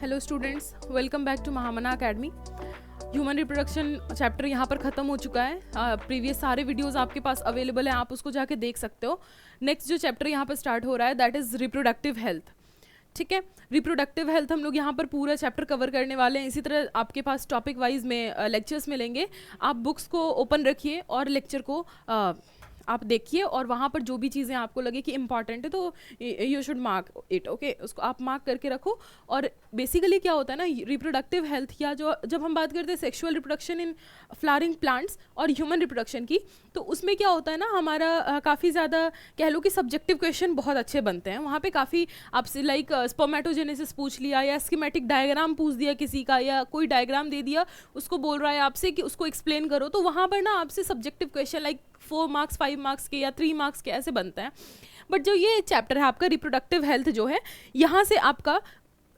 Hello students, welcome back to Mahamana academy. Human reproduction chapter यहाँ पर ख़त्म हो चुका है। प्रीवियस सारे वीडियोस आपके पास अवेलेबल हैं, आप उसको जाके देख सकते हो। नेक्स्ट जो चैप्टर यहाँ पर स्टार्ट हो रहा है दैट इज़ रिप्रोडक्टिव हेल्थ। ठीक है, रिप्रोडक्टिव हेल्थ हम लोग यहाँ पर पूरा चैप्टर कवर करने वाले हैं। इसी तरह आपके पास टॉपिक वाइज में लेक्चर्स मिलेंगे। आप बुक्स को ओपन रखिए और लेक्चर को आप देखिए और वहाँ पर जो भी चीज़ें आपको लगे कि इंपॉर्टेंट है तो you should mark it. Okay, उसको आप मार्क करके रखो। और बेसिकली क्या होता है ना, रिप्रोडक्टिव हेल्थ या जो जब हम बात करते हैं sexual reproduction in flowering plants और ह्यूमन रिप्रोडक्शन की, तो उसमें क्या होता है ना, हमारा काफ़ी ज़्यादा कह लो कि सब्जेक्टिव क्वेश्चन बहुत अच्छे बनते हैं। वहाँ पे काफ़ी आपसे लाइक स्पर्मेटोजेनेसिस पूछ लिया या स्कीमेटिक डायग्राम पूछ दिया किसी का, या कोई डायग्राम दे दिया, उसको बोल रहा है आपसे कि उसको एक्सप्लेन करो, तो वहाँ पर ना आपसे subjective question like 4 marks 5 marks के या 3 मार्क्स के ऐसे बनते हैं। बट जो ये चैप्टर है आपका रिप्रोडक्टिव हेल्थ जो है, यहाँ से आपका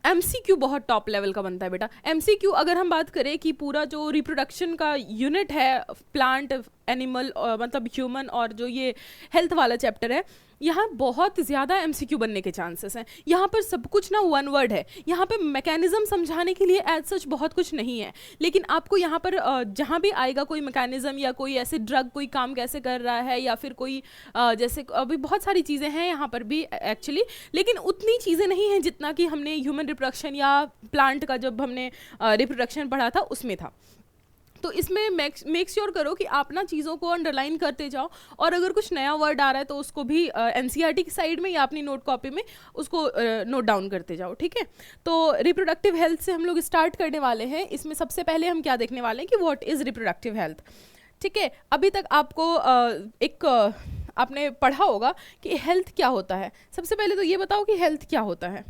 MCQ बहुत टॉप लेवल का बनता है बेटा। MCQ अगर हम बात करें कि पूरा जो रिप्रोडक्शन का यूनिट है, प्लांट एनिमल मतलब ह्यूमन और जो ये हेल्थ वाला चैप्टर है, यहाँ बहुत ज़्यादा MCQ बनने के चांसेस हैं। यहाँ पर सब कुछ ना वन वर्ड है, यहाँ पे मैकेनिज्म समझाने के लिए एज सच बहुत कुछ नहीं है, लेकिन आपको यहाँ पर जहाँ भी आएगा कोई मैकेनिज्म या कोई ऐसे ड्रग कोई काम कैसे कर रहा है या फिर कोई जैसे अभी बहुत सारी चीज़ें हैं यहाँ पर भी एक्चुअली, लेकिन उतनी चीज़ें नहीं हैं जितना कि हमने ह्यूमन रिप्रोडक्शन या प्लांट का जब हमने रिप्रोडक्शन पढ़ा था उसमें था। तो इसमें मेक श्योर करो कि आप ना चीज़ों को अंडरलाइन करते जाओ, और अगर कुछ नया वर्ड आ रहा है तो उसको भी NCERT की साइड में या अपनी नोट कॉपी में उसको नोट डाउन करते जाओ। ठीक है, तो रिप्रोडक्टिव हेल्थ से हम लोग स्टार्ट करने वाले हैं। इसमें सबसे पहले हम क्या देखने वाले हैं कि व्हाट इज़ रिप्रोडक्टिव हेल्थ। ठीक है, अभी तक आपको आपने पढ़ा होगा कि हेल्थ क्या होता है। सबसे पहले तो ये बताओ कि हेल्थ क्या होता है।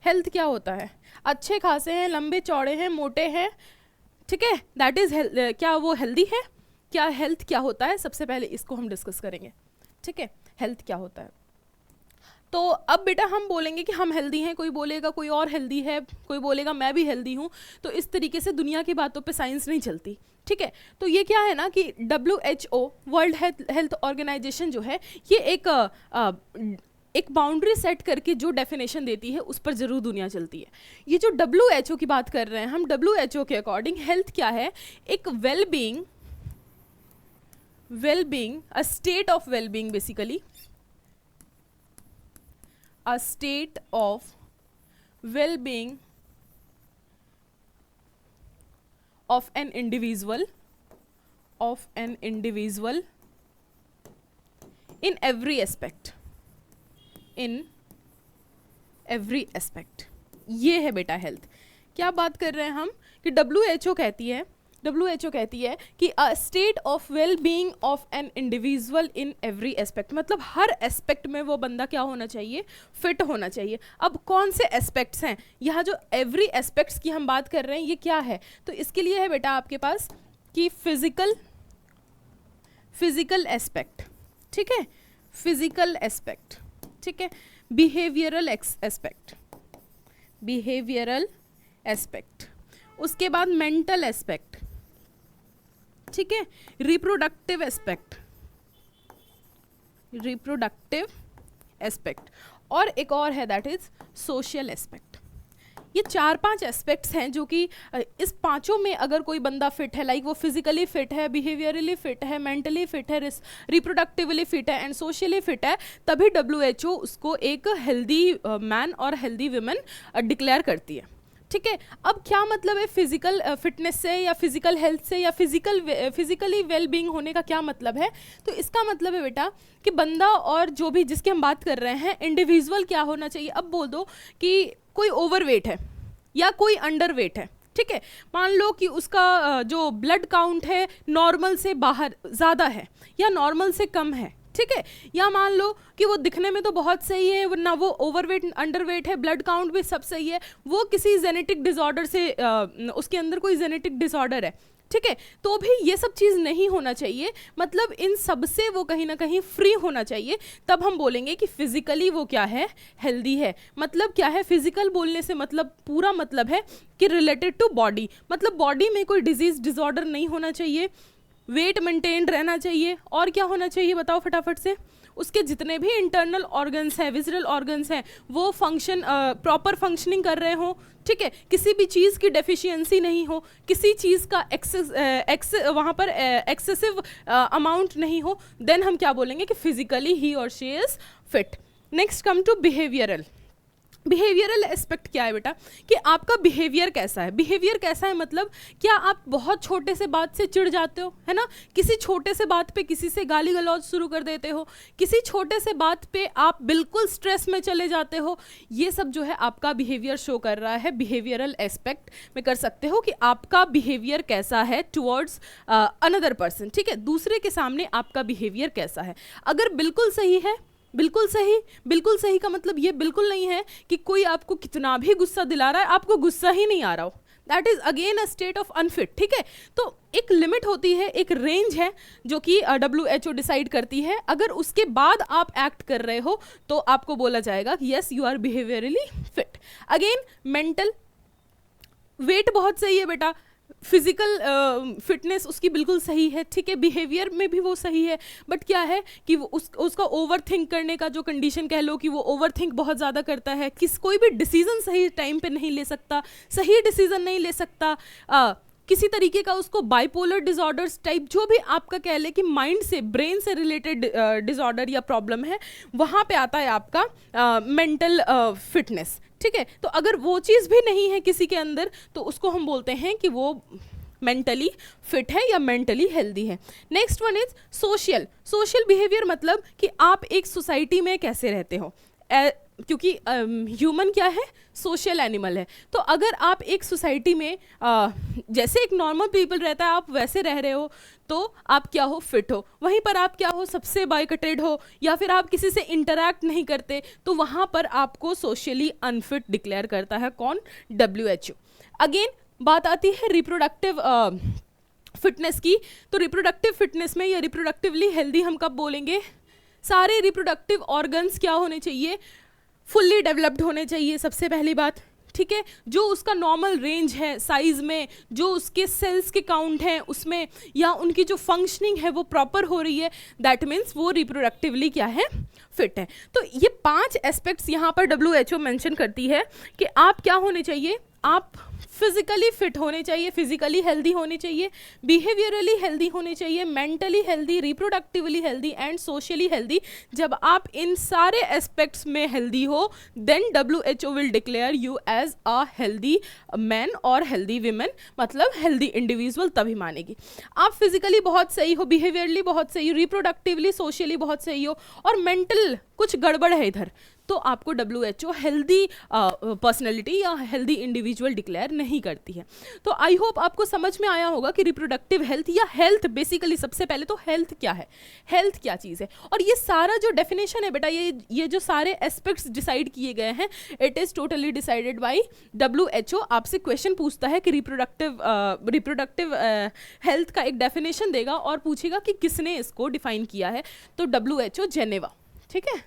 हेल्थ क्या होता है? अच्छे खासे हैं, लंबे चौड़े हैं, मोटे हैं, ठीक है, दैट इज क्या वो हेल्दी है? क्या हेल्थ क्या होता है, सबसे पहले इसको हम डिस्कस करेंगे। ठीक है, हेल्थ क्या होता है। तो अब बेटा हम बोलेंगे कि हम हेल्दी हैं, कोई बोलेगा कोई और हेल्दी है, कोई बोलेगा मैं भी हेल्दी हूँ, तो इस तरीके से दुनिया की बातों पे साइंस नहीं चलती। ठीक है, तो ये क्या है ना कि WHO वर्ल्ड हेल्थ ऑर्गेनाइजेशन जो है, ये एक बाउंड्री सेट करके जो डेफिनेशन देती है उस पर जरूर दुनिया चलती है। ये जो WHO की बात कर रहे हैं हम, WHO के अकॉर्डिंग हेल्थ क्या है? एक wellbeing a state of wellbeing, basically a state of wellbeing of an individual in every aspect, ये है बेटा हेल्थ। क्या बात कर रहे हैं हम कि WHO कहती है कि a state of well being of an individual in every aspect, मतलब हर एस्पेक्ट में वो बंदा क्या होना चाहिए? फिट होना चाहिए। अब कौन से एस्पेक्ट्स हैं? यहाँ जो एवरी एस्पेक्ट्स की हम बात कर रहे हैं, ये क्या है? तो इसके लिए है बेटा आपके पास कि फिजिकल एस्पेक्ट, ठीक है, फिजिकल एस्पेक्ट, ठीक है, बिहेवियरल एस्पेक्ट, उसके बाद मेंटल एस्पेक्ट, ठीक है, रिप्रोडक्टिव एस्पेक्ट, और एक और है दैट इज सोशल एस्पेक्ट। ये 4-5 एस्पेक्ट्स हैं जो कि इस पांचों में अगर कोई बंदा फिट है, लाइक वो फिजिकली फिट है, बिहेवियरली फिट है, मेंटली फिट है, रिप्रोडक्टिवली फिट है एंड सोशली फिट है, तभी WHO उसको एक हेल्दी मैन और हेल्दी वुमेन डिक्लेयर करती है। ठीक है, अब क्या मतलब है फिजिकल फिटनेस से या फिजिकल हेल्थ से या फिजिकली वेलबींग होने का क्या मतलब है? तो इसका मतलब है बेटा कि बंदा और जो भी जिसकी हम बात कर रहे हैं, इंडिविजुअल क्या होना चाहिए। अब बोल दो कि कोई ओवरवेट है या कोई अंडरवेट है, ठीक है, मान लो कि उसका जो ब्लड काउंट है नॉर्मल से बाहर ज़्यादा है या नॉर्मल से कम है, ठीक है, या मान लो कि वो दिखने में तो बहुत सही है, वरना वो ओवरवेट अंडरवेट है, ब्लड काउंट भी सब सही है, वो किसी जेनेटिक डिसऑर्डर से उसके अंदर कोई जेनेटिक डिसऑर्डर है, ठीक है, तो भी ये सब चीज़ नहीं होना चाहिए। मतलब इन सब से वो कहीं ना कहीं फ्री होना चाहिए, तब हम बोलेंगे कि फिजिकली वो क्या है? हेल्दी है। मतलब क्या है फिजिकल बोलने से? मतलब पूरा मतलब है कि रिलेटेड टू बॉडी, मतलब बॉडी में कोई डिजीज डिसऑर्डर नहीं होना चाहिए, वेट मेंटेन रहना चाहिए, और क्या होना चाहिए बताओ फटाफट से? उसके जितने भी इंटरनल ऑर्गन्स हैं, विजरल ऑर्गन्स हैं, वो फंक्शन प्रॉपर फंक्शनिंग कर रहे हों, ठीक है, किसी भी चीज़ की डेफिशिएंसी नहीं हो, किसी चीज़ का वहाँ पर एक्सेसिव अमाउंट नहीं हो, देन हम क्या बोलेंगे कि फिजिकली ही और she is fit. Next come to behavioural. Behavioural aspect क्या है बेटा, कि आपका बिहेवियर कैसा है। बिहेवियर कैसा है मतलब क्या आप बहुत छोटे से बात से चिढ़ जाते हो, है ना, किसी छोटे से बात पे किसी से गाली गलौज शुरू कर देते हो, किसी छोटे से बात पे आप बिल्कुल स्ट्रेस में चले जाते हो, ये सब जो है आपका बिहेवियर शो कर रहा है। बिहेवियरल एस्पेक्ट में कर सकते हो कि आपका बिहेवियर कैसा है टुवर्ड्स अनदर पर्सन, ठीक है, दूसरे के सामने आपका बिहेवियर कैसा है। अगर बिल्कुल सही है, बिल्कुल सही का मतलब ये बिल्कुल नहीं है कि कोई आपको कितना भी गुस्सा दिला रहा है आपको गुस्सा ही नहीं आ रहा हो, that is again a state of unfit, ठीक है। तो एक लिमिट होती है, एक रेंज है जो कि WHO डिसाइड करती है। अगर उसके बाद आप एक्ट कर रहे हो तो आपको बोला जाएगा कि yes you are behaviourally fit. Again mental, weight बहुत सही है बेटा, फिजिकल फिटनेस उसकी बिल्कुल सही है, ठीक है, बिहेवियर में भी वो सही है, बट क्या है कि वो उसका ओवर थिंक करने का जो कंडीशन कह लो कि वो ओवर थिंक बहुत ज़्यादा करता है, कोई भी डिसीजन सही टाइम पे नहीं ले सकता, सही डिसीजन नहीं ले सकता, किसी तरीके का उसको बाइपोलर डिसऑर्डर्स टाइप जो भी आपका कह ले कि माइंड से ब्रेन से रिलेटेड डिसऑर्डर या प्रॉब्लम है, वहाँ पे आता है आपका मेंटल फिटनेस, ठीक है। तो अगर वो चीज़ भी नहीं है किसी के अंदर तो उसको हम बोलते हैं कि वो मेंटली फिट है या मेंटली हेल्दी है। Next one is social behaviour, मतलब कि आप एक सोसाइटी में कैसे रहते हो, क्योंकि ह्यूमन क्या है, सोशल एनिमल है। तो अगर आप एक सोसाइटी में जैसे एक नॉर्मल पीपल रहता है आप वैसे रह रहे हो तो आप क्या हो, फिट हो। वहीं पर आप क्या हो, सबसे बाइकटेड हो या फिर आप किसी से इंटरैक्ट नहीं करते तो वहाँ पर आपको सोशली अनफिट डिक्लेयर करता है कौन, WHO। अगेन बात आती है रिप्रोडक्टिव फिटनेस की। तो रिप्रोडक्टिव फिटनेस में या रिप्रोडक्टिवली हेल्दी हम कब बोलेंगे, सारे रिप्रोडक्टिव ऑर्गन्स क्या होने चाहिए, फुल्ली डेवलप्ड होने चाहिए, सबसे पहली बात, ठीक है। जो उसका नॉर्मल रेंज है साइज में, जो उसके सेल्स के काउंट हैं उसमें, या उनकी जो फंक्शनिंग है वो प्रॉपर हो रही है, दैट मीन्स वो रिप्रोडक्टिवली क्या है, फिट है। तो ये 5 एस्पेक्ट्स यहाँ पर WHO मेंशन करती है कि आप क्या होने चाहिए, आप फिजिकली फिट होने चाहिए, फिजिकली हेल्दी होने चाहिए, बिहेवियरली हेल्दी होने चाहिए, mentally healthy, reproductively healthy and socially healthy. जब आप इन सारे एस्पेक्ट्स में हेल्दी हो then WHO will declare you as a healthy man और हेल्दी वीमेन, मतलब हेल्दी इंडिविजुअल तभी मानेगी। आप फिजिकली बहुत सही हो, बिहेवियरली बहुत सही हो, रिप्रोडक्टिवली सोशली बहुत सही हो और मेंटल कुछ गड़बड़ है इधर, तो आपको WHO हेल्दी पर्सनैलिटी या हेल्दी इंडिविजुअल डिक्लेयर नहीं करती है। तो आई होप आपको समझ में आया होगा कि रिप्रोडक्टिव हेल्थ या हेल्थ, बेसिकली सबसे पहले तो हेल्थ क्या है, हेल्थ क्या चीज़ है। और ये सारा जो डेफिनेशन है बेटा, ये जो सारे एस्पेक्ट्स डिसाइड किए गए हैं, it is totally decided by WHO। आपसे क्वेश्चन पूछता है कि रिप्रोडक्टिव हेल्थ का एक डेफिनेशन देगा और पूछेगा कि किसने इसको डिफाइन किया है, तो WHO जेनेवा, ठीक है,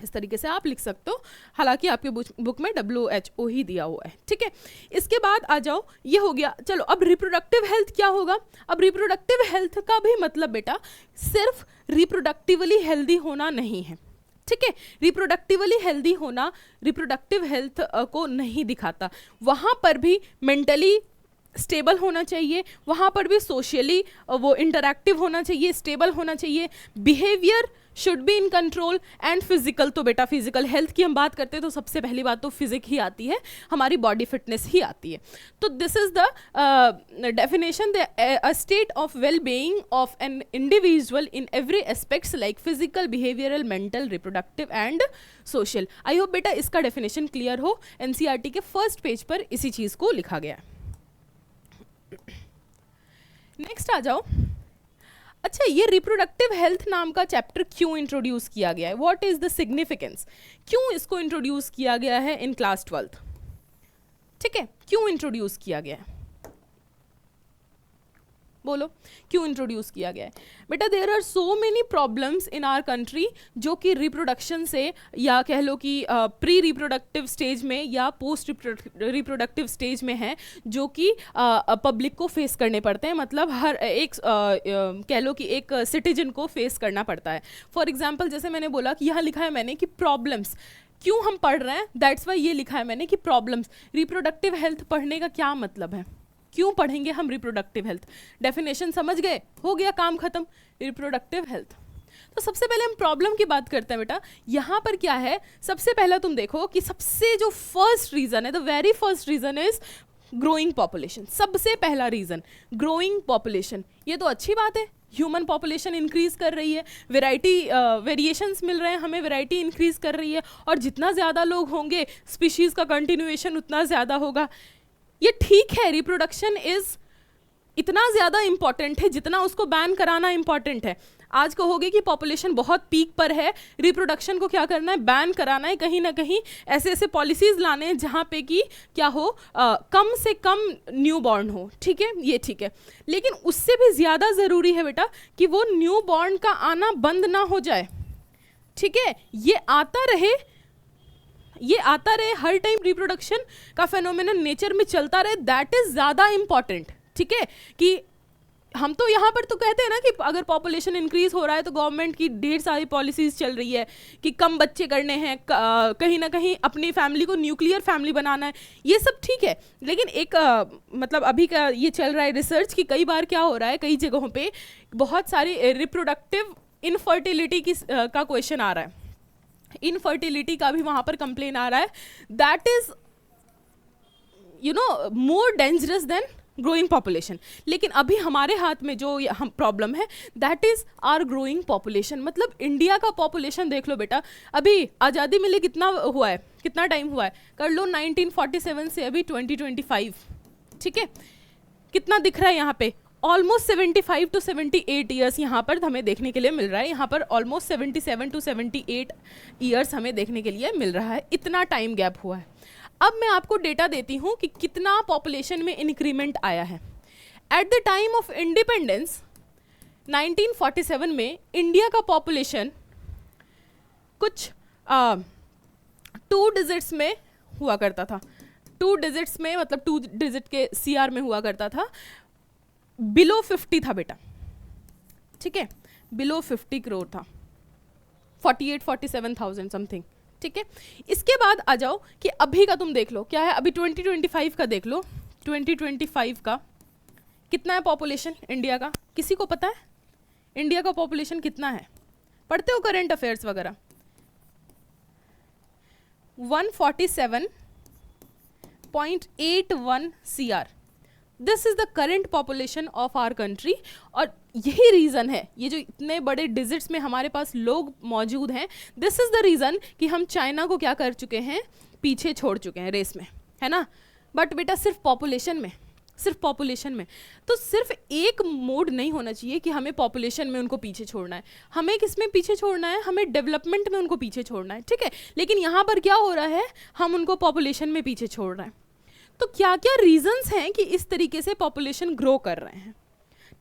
इस तरीके से आप लिख सकते हो। हालांकि आपके बुक में WHO ही दिया हुआ है, ठीक है। इसके बाद आ जाओ, ये हो गया, चलो अब रिप्रोडक्टिव हेल्थ क्या होगा। अब रिप्रोडक्टिव हेल्थ का भी मतलब बेटा सिर्फ रिप्रोडक्टिवली हेल्दी होना नहीं है, ठीक है। रिप्रोडक्टिवली हेल्दी होना रिप्रोडक्टिव हेल्थ को नहीं दिखाता, वहाँ पर भी मेंटली स्टेबल होना चाहिए, वहाँ पर भी सोशली वो इंटरैक्टिव होना चाहिए, स्टेबल होना चाहिए, behaviour should be in control and physical. तो बेटा फिजिकल हेल्थ की हम बात करते हैं तो सबसे पहली बात तो फिजिक ही आती है, हमारी बॉडी फिटनेस ही आती है। तो this is the definition, a state of well being of an individual in every aspects like physical, behavioural, mental, reproductive and social. I hope बेटा इसका डेफिनेशन क्लियर हो। NCERT के फर्स्ट पेज पर इसी चीज़ को लिखा गया है। नेक्स्ट आ जाओ, अच्छा ये रिप्रोडक्टिव हेल्थ नाम का चैप्टर क्यों इंट्रोड्यूस किया गया है, व्हाट इज द सिग्निफिकेंस, क्यों इसको इंट्रोड्यूस किया गया है इन क्लास 12th, ठीक है, क्यों इंट्रोड्यूस किया गया है, बोलो क्यों इंट्रोड्यूस किया गया है? बेटा there are so many problems in our country जो कि रिप्रोडक्शन से, या कह लो कि प्री रिप्रोडक्टिव स्टेज में या पोस्ट रिप्रोडक्टिव स्टेज में है, जो कि पब्लिक को फेस करने पड़ते हैं, मतलब हर एक कह लो कि एक सिटीजन को फेस करना पड़ता है। फॉर एग्जाम्पल जैसे मैंने बोला कि यहाँ लिखा है मैंने कि प्रॉब्लम्स क्यों हम पढ़ रहे हैं, दैट्स वाई ये लिखा है मैंने कि प्रॉब्लम्स। रिप्रोडक्टिव हेल्थ पढ़ने का क्या मतलब है, क्यों पढ़ेंगे हम रिप्रोडक्टिव हेल्थ? डेफिनेशन समझ गए, हो गया काम खत्म, रिप्रोडक्टिव हेल्थ। तो सबसे पहले हम प्रॉब्लम की बात करते हैं बेटा। यहाँ पर क्या है, सबसे पहला तुम देखो कि सबसे जो फर्स्ट रीजन है, the very first reason is growing population. सबसे पहला रीजन ग्रोइंग पॉपुलेशन। ये तो अच्छी बात है, ह्यूमन पॉपुलेशन इंक्रीज कर रही है, वेरिएशंस मिल रहे हैं हमें, वैरायटी इंक्रीज कर रही है, और जितना ज़्यादा लोग होंगे स्पीशीज़ का कंटिन्यूएशन उतना ज़्यादा होगा। ये ठीक है, रिप्रोडक्शन इज इतना ज़्यादा इंपॉर्टेंट है जितना उसको बैन कराना इंपॉर्टेंट है। आज कहोगे कि पॉपुलेशन बहुत पीक पर है, रिप्रोडक्शन को क्या करना है, बैन कराना है, कहीं ना कहीं ऐसे ऐसे पॉलिसीज़ लाने हैं जहाँ पे कि क्या हो, कम से कम न्यू बॉर्न हो। ठीक है, ये ठीक है, लेकिन उससे भी ज़्यादा ज़रूरी है बेटा कि वो न्यू बॉर्न का आना बंद ना हो जाए। ठीक है, ये आता रहे हर टाइम, रिप्रोडक्शन का फेनोमेनन नेचर में चलता रहे, दैट इज ज़्यादा इंपॉर्टेंट। ठीक है, कि हम तो यहाँ पर तो कहते हैं ना कि अगर पॉपुलेशन इंक्रीज हो रहा है तो गवर्नमेंट की ढेर सारी पॉलिसीज चल रही है कि कम बच्चे करने हैं, कहीं ना कहीं अपनी फैमिली को न्यूक्लियर फैमिली बनाना है, ये सब ठीक है। लेकिन एक मतलब अभी का ये चल रहा है रिसर्च कि कई बार क्या हो रहा है, कई जगहों पे बहुत सारी रिप्रोडक्टिव इनफर्टिलिटी का क्वेश्चन आ रहा है, इनफर्टिलिटी का भी वहाँ पर कंप्लेन आ रहा है, that is more dangerous than growing population. लेकिन अभी हमारे हाथ में जो हम प्रॉब्लम है that is our growing population. मतलब इंडिया का पॉपुलेशन देख लो बेटा, अभी आज़ादी मिले कितना हुआ है, कितना टाइम हुआ है, कर लो 1947 से अभी 2025। ठीक है, कितना दिख रहा है यहाँ पे, ऑलमोस्ट 75 to 78 ईयर्स यहाँ पर हमें देखने के लिए मिल रहा है। यहाँ पर ऑलमोस्ट 77 to 78 ईयर्स हमें देखने के लिए मिल रहा है, इतना टाइम गैप हुआ है। अब मैं आपको डेटा देती हूँ कि कितना पॉपुलेशन में इंक्रीमेंट आया है। At the time of independence 1947 में इंडिया का पॉपुलेशन कुछ 2 डिजिट्स में हुआ करता था, 2 डिजिट्स में, मतलब 2 डिजिट के CR में हुआ करता था, बिलो 50 था बेटा। ठीक है, बिलो 50 करोड़ था, 47,000 समथिंग। ठीक है, इसके बाद आ जाओ कि अभी का तुम देख लो क्या है, अभी 2025 का देख लो, 2025 का कितना है पॉपुलेशन इंडिया का, किसी को पता है इंडिया का पॉपुलेशन कितना है? पढ़ते हो करंट अफेयर्स वगैरह? 147.81 CR, this is the current population of our country. और यही रीज़न है, ये जो इतने बड़े डिजिट्स में हमारे पास लोग मौजूद हैं, दिस इज द रीज़न कि हम चाइना को क्या कर चुके हैं, पीछे छोड़ चुके हैं रेस में, है ना। बट बेटा सिर्फ पॉपुलेशन में, सिर्फ पॉपुलेशन में, तो सिर्फ एक मोड नहीं होना चाहिए कि हमें पॉपुलेशन में उनको पीछे छोड़ना है, हमें किस में पीछे छोड़ना है, हमें डेवलपमेंट में उनको पीछे छोड़ना है। ठीक है, लेकिन यहाँ पर क्या हो रहा है, हम उनको पॉपुलेशन में पीछे छोड़ रहे हैं। तो क्या क्या रीजंस हैं कि इस तरीके से पॉपुलेशन ग्रो कर रहे हैं?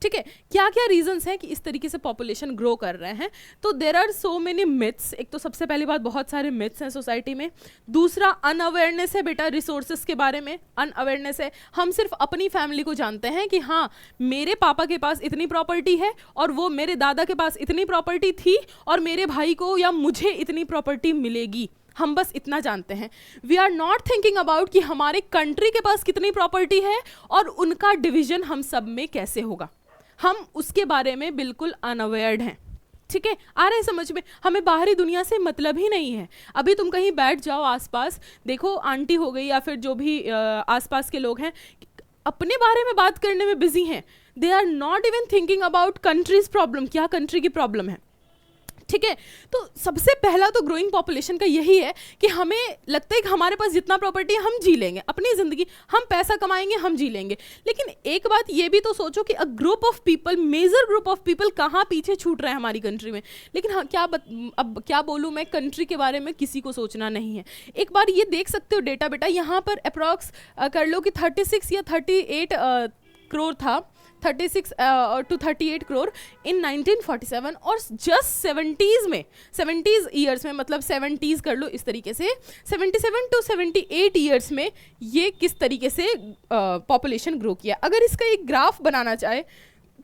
ठीक है, क्या क्या रीजंस हैं कि इस तरीके से पॉपुलेशन ग्रो कर रहे हैं? तो there are so many myths. एक तो सबसे पहली बात, बहुत सारे मिथ्स हैं सोसाइटी में। दूसरा अनअवेयरनेस है बेटा, रिसोर्सेज के बारे में अनअवेयरनेस है। हम सिर्फ अपनी फैमिली को जानते हैं कि हाँ मेरे पापा के पास इतनी प्रॉपर्टी है और वो मेरे दादा के पास इतनी प्रॉपर्टी थी और मेरे भाई को या मुझे इतनी प्रॉपर्टी मिलेगी, हम बस इतना जानते हैं। We are not thinking about कि हमारे कंट्री के पास कितनी प्रॉपर्टी है और उनका डिवीजन हम सब में कैसे होगा, हम उसके बारे में बिल्कुल अनअवेयर्ड हैं। ठीक है, आ रहा है समझ में? हमें बाहरी दुनिया से मतलब ही नहीं है। अभी तुम कहीं बैठ जाओ आसपास, देखो आंटी हो गई या फिर जो भी आसपास के लोग हैं, अपने बारे में बात करने में बिजी हैं। They are not even thinking about country's problem, क्या कंट्री की प्रॉब्लम है। ठीक है, तो सबसे पहला तो ग्रोइंग पॉपुलेशन का यही है कि हमें लगता है कि हमारे पास जितना प्रॉपर्टी है हम जी लेंगे अपनी ज़िंदगी, हम पैसा कमाएंगे, हम जी लेंगे। लेकिन एक बात ये भी तो सोचो कि a group of people, major group of people कहाँ पीछे छूट रहे हैं हमारी कंट्री में। लेकिन हाँ अब क्या बोलूँ मैं, कंट्री के बारे में किसी को सोचना नहीं है। एक बार ये देख सकते हो डेटा बेटा, यहाँ पर अप्रॉक्स कर लो कि 36 या 38 करोड़ था 36 to 38 करोड़ इन 1947, और जस्ट 70s ईयर्स में, मतलब 70s कर लो इस तरीके से, 77 to 78 ईयर्स में ये किस तरीके से पॉपुलेशन ग्रो किया। अगर इसका एक ग्राफ बनाना चाहे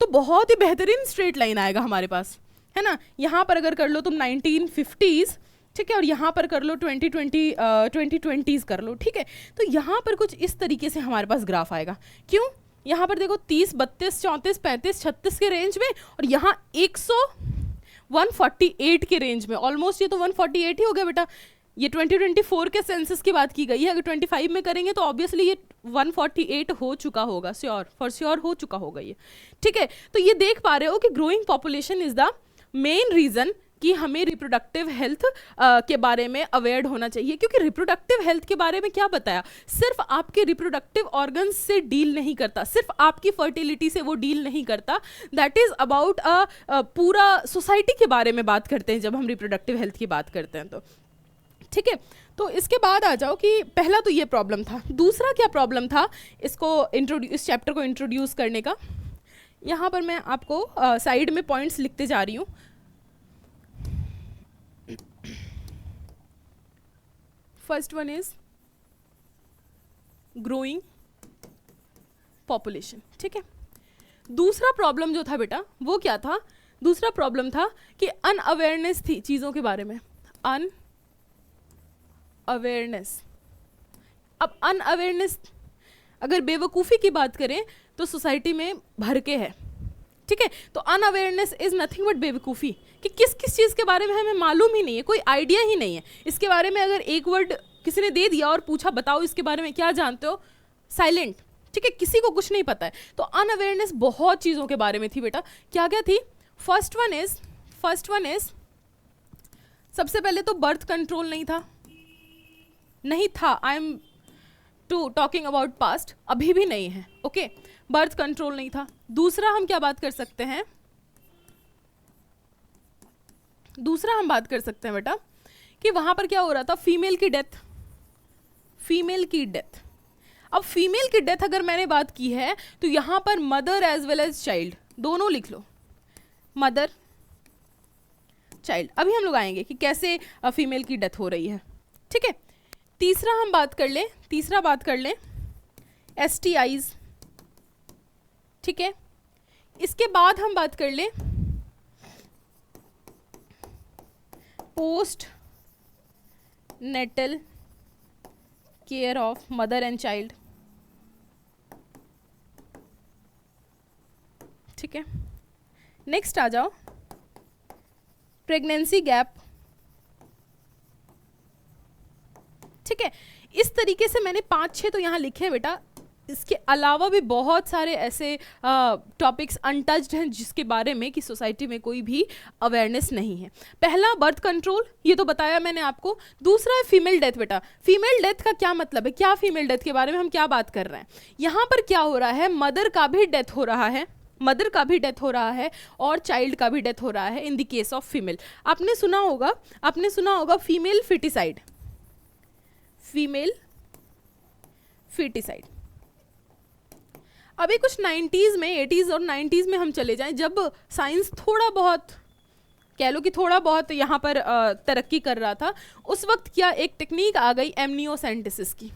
तो बहुत ही बेहतरीन स्ट्रेट लाइन आएगा हमारे पास, है ना। यहाँ पर अगर कर लो तुम 1950s, ठीक है, और यहाँ पर कर लो 2020s कर लो, ठीक है। तो यहाँ पर कुछ इस तरीके से हमारे पास ग्राफ आएगा। क्यों? यहाँ पर देखो 30, 32, 34, 35, 36 के रेंज में, और यहाँ 148 के रेंज में। ऑलमोस्ट ये तो 148 ही हो गया बेटा। ये 2024 के सेंसस की बात की गई है, अगर 25 में करेंगे तो ऑब्वियसली ये 148 हो चुका होगा, फॉर श्योर हो चुका होगा ये, ठीक है। तो ये देख पा रहे हो कि growing population is the main reason कि हमें रिप्रोडक्टिव हेल्थ के बारे में अवेयर होना चाहिए, क्योंकि रिप्रोडक्टिव हेल्थ के बारे में क्या बताया, सिर्फ आपके रिप्रोडक्टिव ऑर्गन्स से डील नहीं करता, सिर्फ आपकी फर्टिलिटी से वो डील नहीं करता, दैट इज अबाउट पूरा सोसाइटी के बारे में बात करते हैं जब हम रिप्रोडक्टिव हेल्थ की बात करते हैं तो, ठीक है। तो इसके बाद आ जाओ कि पहला तो ये प्रॉब्लम था, दूसरा क्या प्रॉब्लम था इसको इस चैप्टर को इंट्रोड्यूस करने का। यहाँ पर मैं आपको साइड में पॉइंट्स लिखते जा रही हूँ। First one is growing population, ठीक है। दूसरा प्रॉब्लम जो था बेटा वो क्या था, दूसरा प्रॉब्लम था कि अनअवेयरनेस थी चीज़ों के बारे में, अवेयरनेस। अब अनअवेयरनेस, अगर बेवकूफ़ी की बात करें तो सोसाइटी में भर के है, ठीक है। तो अनअवेयरनेस इज नथिंग बट बेवकूफ़ी, कि किस किस चीज़ के बारे में हमें मालूम ही नहीं है, कोई आइडिया ही नहीं है इसके बारे में। अगर एक वर्ड किसी ने दे दिया और पूछा बताओ इसके बारे में क्या जानते हो, साइलेंट, ठीक है, किसी को कुछ नहीं पता है। तो अनअवेयरनेस बहुत चीज़ों के बारे में थी बेटा। क्या क्या थी? फर्स्ट वन इज सबसे पहले तो बर्थ कंट्रोल नहीं था। I am talking about past, अभी भी नहीं है, ओके। बर्थ कंट्रोल नहीं था। दूसरा हम क्या बात कर सकते हैं, दूसरा हम बात कर सकते हैं बेटा कि वहां पर क्या हो रहा था, फीमेल की डेथ। अब फीमेल की डेथ अगर मैंने बात की है तो यहां पर mother as well as child दोनों लिख लो, मदर चाइल्ड। अभी हम लोग आएंगे कि कैसे फीमेल की डेथ हो रही है, ठीक है। तीसरा हम बात कर लें STIs, ठीक है। इसके बाद हम बात कर लें post natal care of mother and child, ठीक है। नेक्स्ट आ जाओ प्रेगनेंसी गैप, ठीक है। इस तरीके से मैंने 5-6 तो यहाँ लिखे हैं बेटा। इसके अलावा भी बहुत सारे ऐसे टॉपिक्स अनटच्ड हैं जिसके बारे में कि सोसाइटी में कोई भी अवेयरनेस नहीं है। पहला बर्थ कंट्रोल, ये तो बताया मैंने आपको। दूसरा है फीमेल डेथ बेटा। फीमेल डेथ का क्या मतलब है, क्या फीमेल डेथ के बारे में हम क्या बात कर रहे हैं। यहाँ पर क्या हो रहा है, मदर का भी डेथ हो रहा है और चाइल्ड का भी डेथ हो रहा है in the case of female. आपने सुना होगा फीमेल फीटिसाइड। अभी कुछ 90s में, 80s और 90s में हम चले जाएं, जब साइंस थोड़ा बहुत कह लो कि थोड़ा बहुत यहाँ पर तरक्की कर रहा था, उस वक्त क्या एक टेक्निक आ गई एमनियोसेंटेसिस की।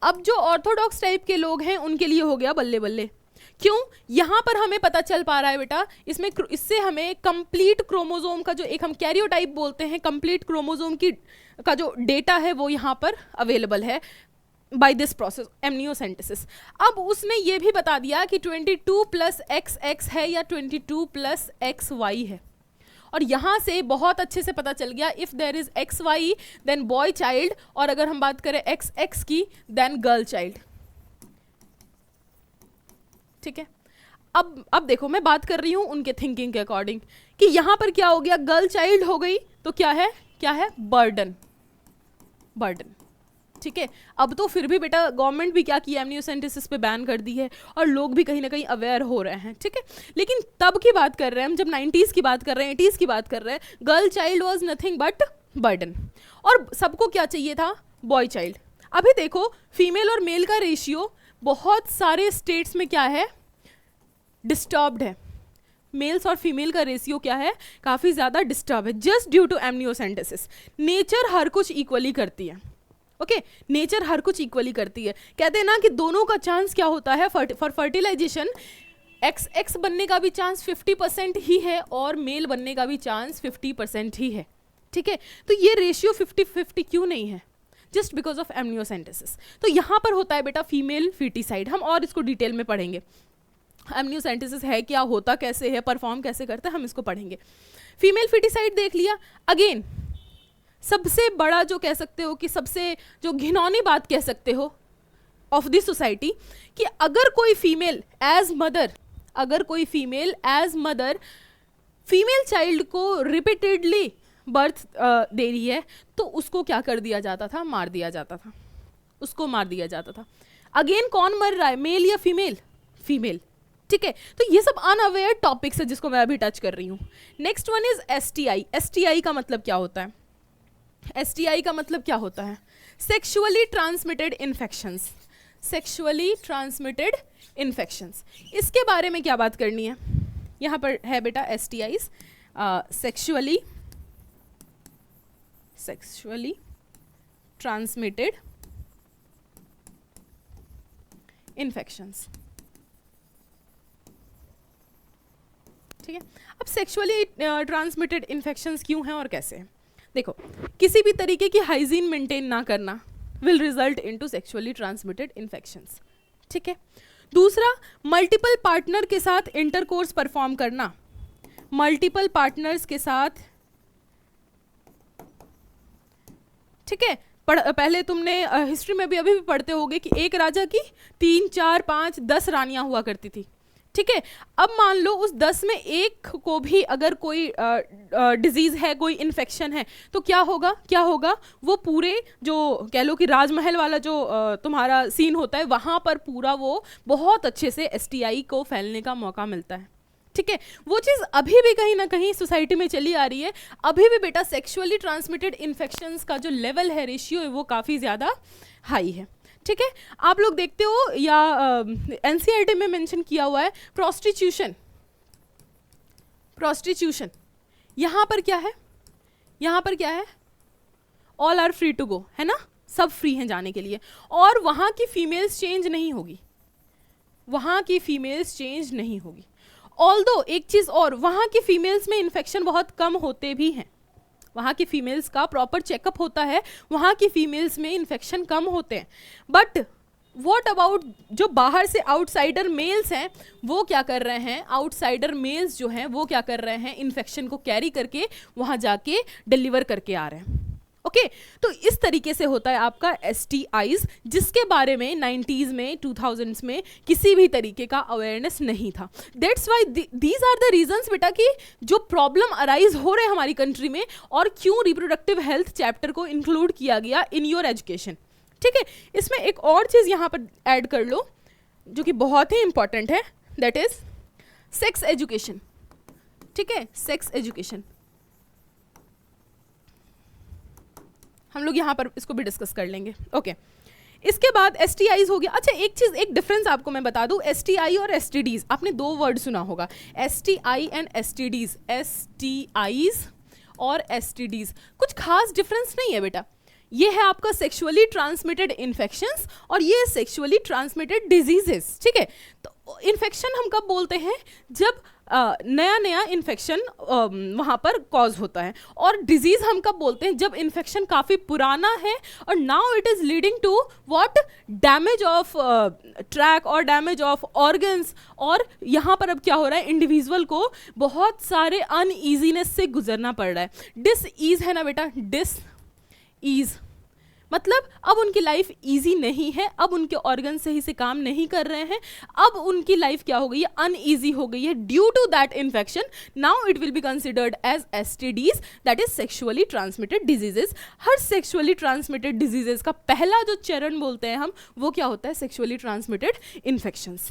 अब जो ऑर्थोडॉक्स टाइप के लोग हैं उनके लिए हो गया बल्ले बल्ले। क्यों? यहाँ पर हमें पता चल पा रहा है बेटा, इससे हमें कंप्लीट क्रोमोसोम का जो एक हम कैरियोटाइप बोलते हैं, कंप्लीट क्रोमोसोम का जो डेटा है वो यहाँ पर अवेलेबल है बाय दिस प्रोसेस एमनियोसेंटेसिस। अब उसने ये भी बता दिया कि 22+XX है या 22+XY है, और यहाँ से बहुत अच्छे से पता चल गया if there is XY then boy child, और अगर हम बात करें XX की देन गर्ल चाइल्ड, ठीक है। अब देखो मैं बात कर रही हूँ उनके थिंकिंग के अकॉर्डिंग कि यहाँ पर क्या हो गया, गर्ल चाइल्ड हो गई तो क्या है बर्डन, ठीक है। अब तो फिर भी बेटा गवर्नमेंट भी क्या किया, एमनियोसेंटेसिस पे बैन कर दी है और लोग भी कहीं ना कहीं अवेयर हो रहे हैं, ठीक है। लेकिन तब की बात कर रहे हैं हम, जब 90s की बात कर रहे हैं, 80s की बात कर रहे हैं, girl child was nothing but burden, और सबको क्या चाहिए था, बॉय चाइल्ड। अभी देखो फीमेल और मेल का रेशियो बहुत सारे स्टेट्स में क्या है, डिस्टर्ब्ड है, मेल्स और फीमेल का रेशियो क्या है, काफ़ी ज़्यादा डिस्टर्ब है, just due to amniocentesis. Nature हर कुछ इक्वली करती है, ओके नेचर हर कुछ इक्वली करती है। कहते हैं ना कि दोनों का चांस क्या होता है, फॉर फर्टिलाइजेशन एक्स बनने का भी चांस 50% ही है और मेल बनने का भी चांस 50% ही है, ठीक है। तो ये रेशियो 50-50 क्यों नहीं है, जस्ट बिकॉज ऑफ एमनियोसेंटेसिस। तो यहाँ पर होता है बेटा फीमेल फीटिसाइड, हम और इसको डिटेल में पढ़ेंगे, एमनियोसेंटेसिस है क्या, होता कैसे है, परफॉर्म कैसे करता है, हम इसको पढ़ेंगे। फीमेल फीटिसाइड देख लिया। अगेन सबसे बड़ा जो कह सकते हो कि सबसे जो घिनौनी बात कह सकते हो ऑफ दिस सोसाइटी, कि अगर कोई फीमेल एज मदर, अगर कोई female as mother female child को रिपीटेडली बर्थ दे रही है तो उसको क्या कर दिया जाता था, मार दिया जाता था, उसको मार दिया जाता था। अगेन कौन मर रहा है, मेल या फीमेल, फीमेल, ठीक है। तो ये सब अनअवेयर टॉपिक्स है जिसको मैं अभी टच कर रही हूँ। Next one is STI. STI का मतलब क्या होता है, एसटीआई का मतलब क्या होता है, sexually transmitted infections, sexually transmitted infections. इसके बारे में क्या बात करनी है, यहाँ पर है बेटा एसटीआईज, सेक्सुअली ट्रांसमिटेड इन्फेक्शंस, ठीक है। अब सेक्सुअली ट्रांसमिटेड इन्फेक्शंस क्यों हैं और कैसे हैं, देखो किसी भी तरीके की हाइजीन मेंटेन ना करना will result into sexually transmitted infections, ठीक है। दूसरा, मल्टीपल पार्टनर के साथ इंटरकोर्स परफॉर्म करना, मल्टीपल पार्टनर्स के साथ, ठीक है। पहले तुमने हिस्ट्री में भी अभी भी पढ़ते होगे कि एक राजा की 3, 4, 5, 10 रानियां हुआ करती थी, ठीक है। अब मान लो उस 10 में एक को भी अगर कोई डिजीज है, कोई इन्फेक्शन है, तो क्या होगा, क्या होगा, वो पूरे जो कह लो कि राजमहल वाला जो तुम्हारा सीन होता है वहाँ पर पूरा वो बहुत अच्छे से एसटीआई को फैलने का मौका मिलता है, ठीक है। वो चीज़ अभी भी कहीं ना कहीं सोसाइटी में चली आ रही है। अभी भी बेटा सेक्सुअली ट्रांसमिटेड इन्फेक्शंस का जो लेवल है, रेशियो है, वो काफ़ी ज़्यादा हाई है, ठीक है। आप लोग देखते हो या एनसीईआरटी में मेंशन किया हुआ है प्रोस्टिट्यूशन, प्रोस्टिट्यूशन यहाँ पर क्या है, यहाँ पर क्या है, all are free to go, है ना, सब फ्री हैं जाने के लिए, और वहाँ की फीमेल्स चेंज नहीं होगी, वहाँ की फीमेल्स चेंज नहीं होगी। ऑल्दो एक चीज़ और, वहाँ की फीमेल्स में इन्फेक्शन बहुत कम होते भी हैं, वहाँ की फीमेल्स का प्रॉपर चेकअप होता है, वहाँ की फीमेल्स में इन्फेक्शन कम होते हैं। बट व्हाट अबाउट जो बाहर से आउटसाइडर मेल्स हैं, वो क्या कर रहे हैं, आउटसाइडर मेल्स जो हैं वो क्या कर रहे हैं, इन्फेक्शन को कैरी करके वहाँ जाके डिलीवर करके आ रहे हैं, ओके। तो इस तरीके से होता है आपका एसटीआईज, जिसके बारे में 90s में 2000s में किसी भी तरीके का अवेयरनेस नहीं था। That's why these are the reasons बेटा कि जो प्रॉब्लम अराइज हो रहे हैं हमारी कंट्री में, और क्यों रिप्रोडक्टिव हेल्थ चैप्टर को इंक्लूड किया गया इन योर एजुकेशन, ठीक है। इसमें एक और चीज़ यहाँ पर ऐड कर लो जो कि बहुत ही इंपॉर्टेंट है, दैट इज सेक्स एजुकेशन, ठीक है, सेक्स एजुकेशन। हम लोग यहाँ पर इसको भी डिस्कस कर लेंगे, ओके। इसके बाद एसटीआईज हो गया। अच्छा एक चीज़, एक डिफरेंस आपको मैं बता दूँ, एसटीआई और एसटीडीज, आपने 2 वर्ड सुना होगा, एसटीआई एंड एसटीडीज, एसटीआईज और एसटीडीज, कुछ खास डिफरेंस नहीं है बेटा। ये है आपका सेक्सुअली ट्रांसमिटेड इन्फेक्शंस और ये सेक्सुअली ट्रांसमिटेड डिजीजेस, ठीक है। तो इन्फेक्शन हम कब बोलते हैं, जब नया नया इन्फेक्शन वहाँ पर कॉज होता है, और डिजीज़ हम कब बोलते हैं, जब इन्फेक्शन काफ़ी पुराना है और now it is leading to what, damage of tract और डैमेज ऑफ ऑर्गन्स, और यहाँ पर अब क्या हो रहा है, इंडिविजुअल को बहुत सारे अनईजीनेस से गुजरना पड़ रहा है। डिस ईज है ना बेटा, डिस ईज मतलब अब उनकी लाइफ इजी नहीं है, अब उनके ऑर्गन सही से काम नहीं कर रहे हैं, अब उनकी लाइफ क्या हो गई है, अनईजी हो गई है due to that infection. Now it will be considered as STDs, that is sexually transmitted diseases. हर सेक्सुअली ट्रांसमिटेड डिजीजेस का पहला जो चरण बोलते हैं हम, वो क्या होता है, sexually transmitted infections.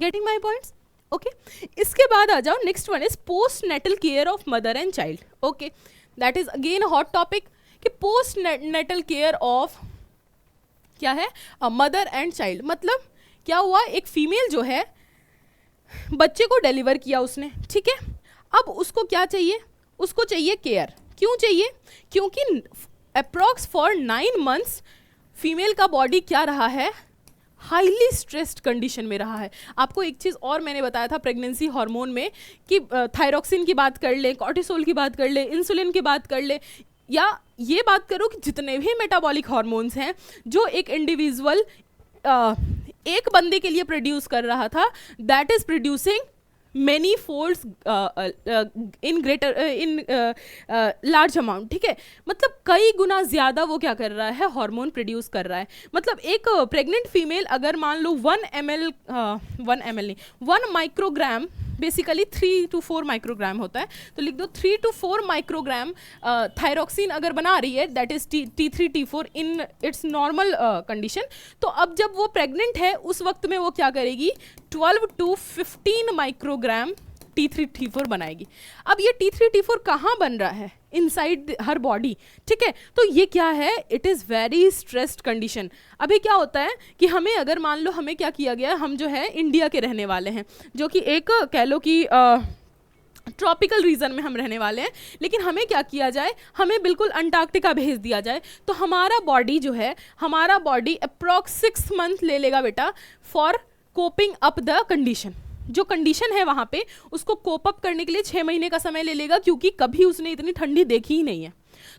Getting my points, okay. इसके बाद आ जाओ, next one is post natal care of mother and child, okay. That is again hot topic कि पोस्ट नेटल केयर ऑफ क्या है, मदर एंड चाइल्ड। मतलब क्या हुआ, एक फीमेल जो है बच्चे को डिलीवर किया उसने, ठीक है। अब उसको क्या चाहिए, उसको चाहिए केयर। क्यों चाहिए, क्योंकि अप्रॉक्स फॉर 9 मंथ्स फीमेल का बॉडी क्या रहा है, हाईली स्ट्रेस्ड कंडीशन में रहा है। आपको एक चीज़ और मैंने बताया था प्रेगनेंसी हार्मोन में कि थायरॉक्सिन की बात कर ले, कॉर्टिसोल की बात कर ले, इंसुलिन की बात कर ले, या ये बात करो कि जितने भी मेटाबॉलिक हार्मोन्स हैं जो एक इंडिविजुअल एक बंदे के लिए प्रोड्यूस कर रहा था, that is producing many folds in greater in large amount, ठीक है। मतलब कई गुना ज़्यादा वो क्या कर रहा है, हार्मोन प्रोड्यूस कर रहा है। मतलब एक प्रेग्नेंट फीमेल अगर मान लो 1 ml नहीं 1 माइक्रोग्राम, बेसिकली 3 to 4 माइक्रोग्राम होता है, तो लिख दो 3 to 4 माइक्रोग्राम थायरॉक्सिन अगर बना रही है, that is T3 T4 in its normal condition. तो अब जब वो प्रेग्नेंट है उस वक्त में वो क्या करेगी, 12 to 15 माइक्रोग्राम T3 T4 बनाएगी। अब ये T3 T4 कहाँ बन रहा है, इनसाइड हर बॉडी, ठीक है। तो ये क्या है, it is very stressed condition. अभी क्या होता है कि हमें अगर मान लो हमें क्या किया गया, हम जो है इंडिया के रहने वाले हैं, जो कि एक कह लो कि ट्रॉपिकल रीजन में हम रहने वाले हैं, लेकिन हमें क्या किया जाए, हमें बिल्कुल अंटार्कटिका भेज दिया जाए, तो हमारा बॉडी जो है, हमारा बॉडी अप्रॉक्स 6 मंथ ले लेगा बेटा for coping up the condition. जो कंडीशन है वहाँ पे उसको कोप अप करने के लिए 6 महीने का समय ले लेगा, क्योंकि कभी उसने इतनी ठंडी देखी ही नहीं है।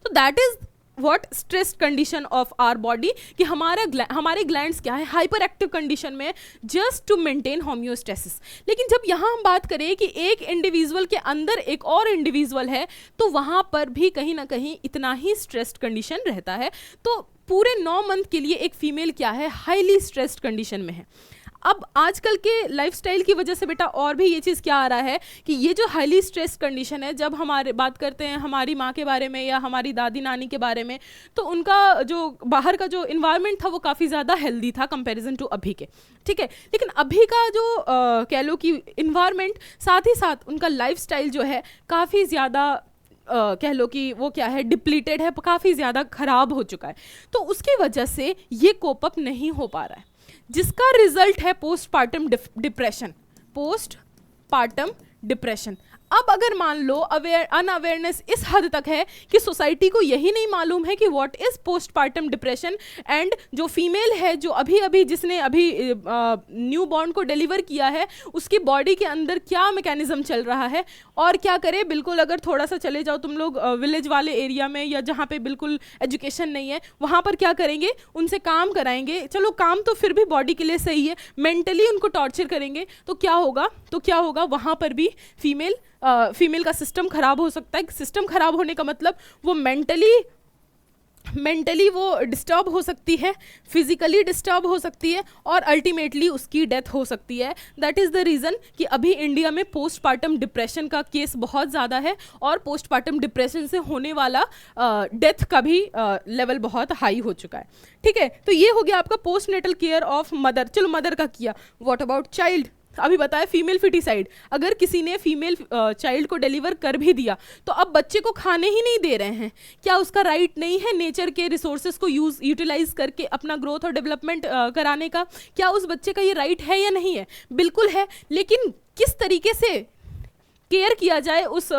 तो that is what stressed condition of our body, कि हमारे ग्लैंड्स क्या है, हाइपर एक्टिव कंडीशन में, जस्ट टू मेंटेन होम्योस्टेसिस। लेकिन जब यहाँ हम बात करें कि एक इंडिविजुअल के अंदर एक और इंडिविजुअल है, तो वहाँ पर भी कहीं ना कहीं इतना ही स्ट्रेस्ड कंडीशन रहता है। तो पूरे 9 मंथ के लिए एक फीमेल क्या है, हाईली स्ट्रेस्ड कंडीशन में है। अब आजकल के लाइफस्टाइल की वजह से बेटा और भी ये चीज़ क्या आ रहा है कि ये जो हाईली स्ट्रेस कंडीशन है, जब हमारे बात करते हैं हमारी माँ के बारे में या हमारी दादी नानी के बारे में, तो उनका जो बाहर का जो इन्वायरमेंट था वो काफ़ी ज़्यादा हेल्दी था कंपैरिजन टू अभी के, ठीक है। लेकिन अभी का जो कह लो कि इन्वायरमेंट, साथ ही साथ उनका लाइफस्टाइल जो है काफ़ी ज़्यादा कह लो कि वो क्या है, डिप्लीटेड है, काफ़ी ज़्यादा ख़राब हो चुका है। तो उसकी वजह से ये कोप अप नहीं हो पा रहा है, जिसका रिजल्ट है पोस्टपार्टम डिप्रेशन। Postpartum depression. अब अगर मान लो अनअवेयरनेस इस हद तक है कि सोसाइटी को यही नहीं मालूम है कि what is postpartum depression, and जो फीमेल है जो अभी जिसने अभी न्यू बॉर्न को डिलीवर किया है, उसकी बॉडी के अंदर क्या मैकेनिज्म चल रहा है और क्या करे। बिल्कुल अगर थोड़ा सा चले जाओ तुम लोग विलेज वाले एरिया में, या जहाँ पे बिल्कुल एजुकेशन नहीं है, वहाँ पर क्या करेंगे, उनसे काम कराएंगे। चलो काम तो फिर भी बॉडी के लिए सही है, मेंटली उनको टॉर्चर करेंगे तो क्या होगा, वहाँ पर भी फीमेल का सिस्टम खराब हो सकता है। सिस्टम खराब होने का मतलब वो मेंटली वो डिस्टर्ब हो सकती है, फिजिकली डिस्टर्ब हो सकती है, और अल्टीमेटली उसकी डेथ हो सकती है। दैट इज़ द रीज़न कि अभी इंडिया में पोस्टपार्टम डिप्रेशन का केस बहुत ज़्यादा है, और पोस्टपार्टम डिप्रेशन से होने वाला डेथ का भी लेवल बहुत हाई हो चुका है, ठीक है। तो ये हो गया आपका पोस्टनेटल केयर ऑफ मदर। चलो मदर का किया, व्हाट अबाउट चाइल्ड। अभी बताया फीमेल फिटिसाइड, अगर किसी ने फीमेल चाइल्ड को डिलीवर कर भी दिया तो अब बच्चे को खाने ही नहीं दे रहे हैं, क्या उसका राइट नहीं है नेचर के रिसोर्सेज को यूटिलाइज करके अपना ग्रोथ और डेवलपमेंट कराने का? क्या उस बच्चे का ये राइट है या नहीं है? बिल्कुल है, लेकिन किस तरीके से केयर किया जाए उस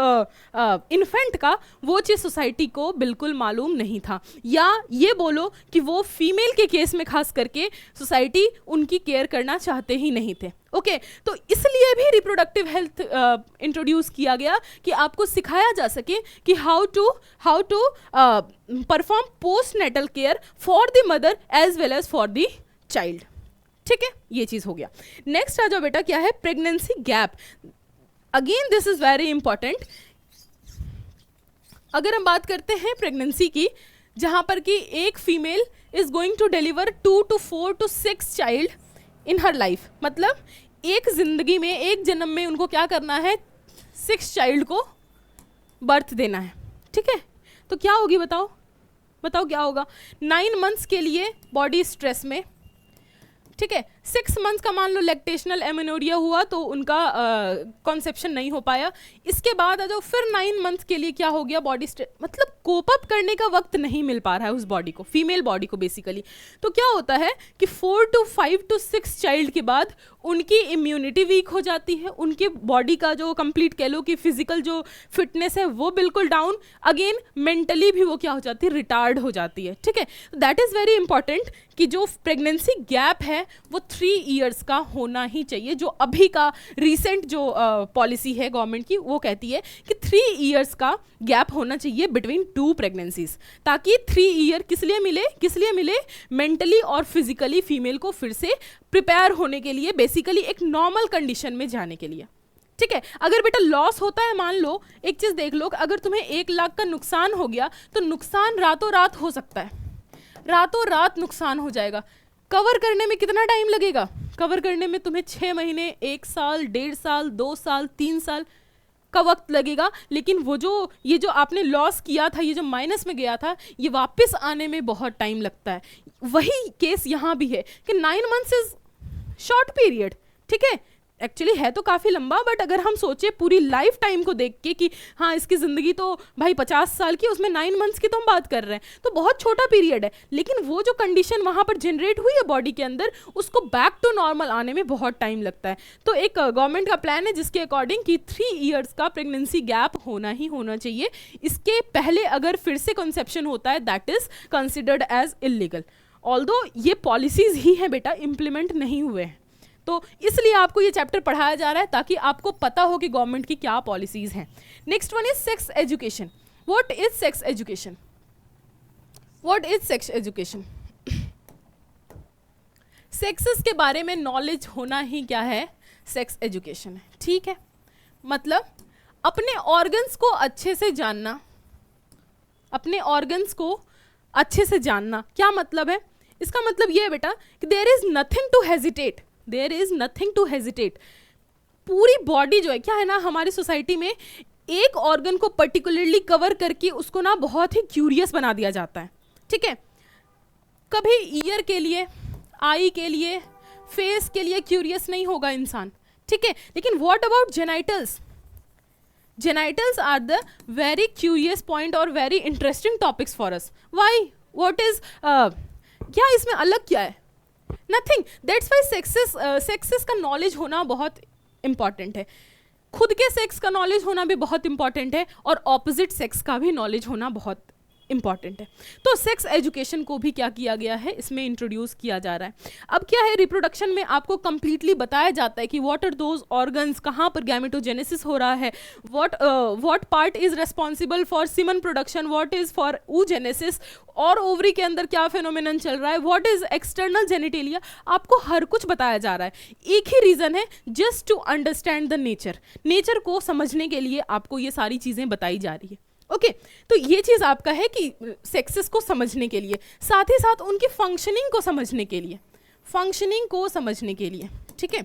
इन्फेंट का, वो चीज़ सोसाइटी को बिल्कुल मालूम नहीं था, या ये बोलो कि वो फीमेल के केस में खास करके सोसाइटी उनकी केयर करना चाहते ही नहीं थे। ओके, तो इसलिए भी रिप्रोडक्टिव हेल्थ इंट्रोड्यूस किया गया कि आपको सिखाया जा सके कि how to perform post natal care for the mother as well as for the child, ठीक है। ये चीज़ हो गया। नेक्स्ट आ जाओ बेटा, क्या है, pregnancy gap. Again this is very important. अगर हम बात करते हैं प्रेगनेंसी की, जहां पर कि एक female is going to deliver 2 to 4 to 6 child in her life, मतलब एक जिंदगी में, एक जन्म में उनको क्या करना है, 6 चाइल्ड को बर्थ देना है, ठीक है। तो क्या होगी बताओ क्या होगा। 9 मंथ्स के लिए बॉडी स्ट्रेस में, ठीक है। 6 मंथ्स का मान लो लैक्टेशनल एमेनोरिया हुआ तो उनका कॉन्सेप्शन नहीं हो पाया। इसके बाद आ जाओ फिर 9 मंथ्स के लिए क्या हो गया, बॉडी मतलब कोप अप करने का वक्त नहीं मिल पा रहा है उस बॉडी को, फीमेल बॉडी को बेसिकली। तो क्या होता है कि 4 to 5 to 6 चाइल्ड के बाद उनकी इम्यूनिटी वीक हो जाती है, उनके बॉडी का जो कंप्लीट कह लो कि फिजिकल जो फिटनेस है वो बिल्कुल डाउन, अगेन मेंटली भी वो क्या हो जाती है, रिटार्ड हो जाती है। ठीक है, दैट इज़ वेरी इंपॉर्टेंट कि जो प्रेगनेंसी गैप है वो 3 इयर्स का होना ही चाहिए। जो अभी का रिसेंट जो पॉलिसी है गवर्नमेंट की वो कहती है कि 3 इयर्स का गैप होना चाहिए बिटवीन 2 प्रेगनेंसीज, ताकि 3 ईयर किस लिए मिले मेंटली और फिजिकली फीमेल को फिर से प्रिपेयर होने के लिए, बेसिकली एक नॉर्मल कंडीशन में जाने के लिए। ठीक है, अगर बेटा लॉस होता है, मान लो एक चीज़ देख लो, अगर तुम्हें 1 लाख का नुकसान हो गया तो नुकसान रातों रात हो सकता है, रातों रात नुकसान हो जाएगा। कवर करने में कितना टाइम लगेगा? कवर करने में तुम्हें 6 महीने, 1 साल, 1.5 साल, 2 साल, 3 साल का वक्त लगेगा। लेकिन वो ये जो आपने लॉस किया था, ये जो माइनस में गया था, ये वापस आने में बहुत टाइम लगता है। वही केस यहाँ भी है कि 9 मंथ्स इज शॉर्ट पीरियड। ठीक है, एक्चुअली है तो काफ़ी लंबा, बट अगर हम सोचे पूरी लाइफ टाइम को देख के कि हाँ इसकी ज़िंदगी तो भाई 50 साल की, उसमें 9 मंथ्स की तो हम बात कर रहे हैं, तो बहुत छोटा पीरियड है। लेकिन वो जो कंडीशन वहाँ पर जनरेट हुई है बॉडी के अंदर, उसको बैक टू नॉर्मल आने में बहुत टाइम लगता है। तो एक गवर्नमेंट का प्लान है जिसके अकॉर्डिंग कि 3 इयर्स का प्रेगनेंसी गैप होना ही होना चाहिए। इसके पहले अगर फिर से कंसेप्शन होता है that is considered as illegal. Although ये पॉलिसीज़ ही हैं बेटा, इम्प्लीमेंट नहीं हुए हैं, तो इसलिए आपको ये चैप्टर पढ़ाया जा रहा है ताकि आपको पता हो कि गवर्नमेंट की क्या पॉलिसीज हैं। Next one is sex education. What is sex education? What is sex education? Sexes के बारे में नॉलेज होना ही क्या है, सेक्स एजुकेशन है। ठीक है, मतलब अपने ऑर्गन्स को अच्छे से जानना, अपने ऑर्गन्स को अच्छे से जानना। क्या मतलब है इसका? मतलब ये है बेटा कि there is nothing to hesitate, there is nothing to hesitate. पूरी बॉडी जो है, क्या है ना, हमारी सोसाइटी में एक ऑर्गन को पर्टिकुलरली कवर करके उसको ना बहुत ही क्यूरियस बना दिया जाता है। ठीक है, कभी ईयर के लिए, आई के लिए, फेस के लिए क्यूरियस नहीं होगा इंसान। ठीक है, लेकिन what about genitals? Genitals are the very curious point और very interesting topics for us. Why? What is क्या इसमें अलग क्या है? नथिंग। दैट्स वाई सेक्सेस का नॉलेज होना बहुत इंपॉर्टेंट है। खुद के सेक्स का नॉलेज होना भी बहुत इंपॉर्टेंट है और ऑपोजिट सेक्स का भी नॉलेज होना बहुत इंपॉर्टेंट है। तो सेक्स एजुकेशन को भी क्या किया गया है, इसमें इंट्रोड्यूस किया जा रहा है। अब क्या है, रिप्रोडक्शन में आपको कंप्लीटली बताया जाता है कि व्हाट आर दोज ऑर्गन्स, कहाँ पर गैमेटोजेनेसिस हो रहा है, what part is responsible for semen production, what is for oogenesis, और ओवरी के अंदर क्या फेनोमेनन चल रहा है, व्हाट इज एक्सटर्नल जेनिटेलिया। आपको हर कुछ बताया जा रहा है। एक ही रीज़न है, just to understand the nature को समझने के लिए आपको ये सारी चीज़ें बताई जा रही है। ओके, तो ये चीज़ आपका है कि सेक्सेस को समझने के लिए, साथ ही साथ उनकी फंक्शनिंग को समझने के लिए, ठीक है।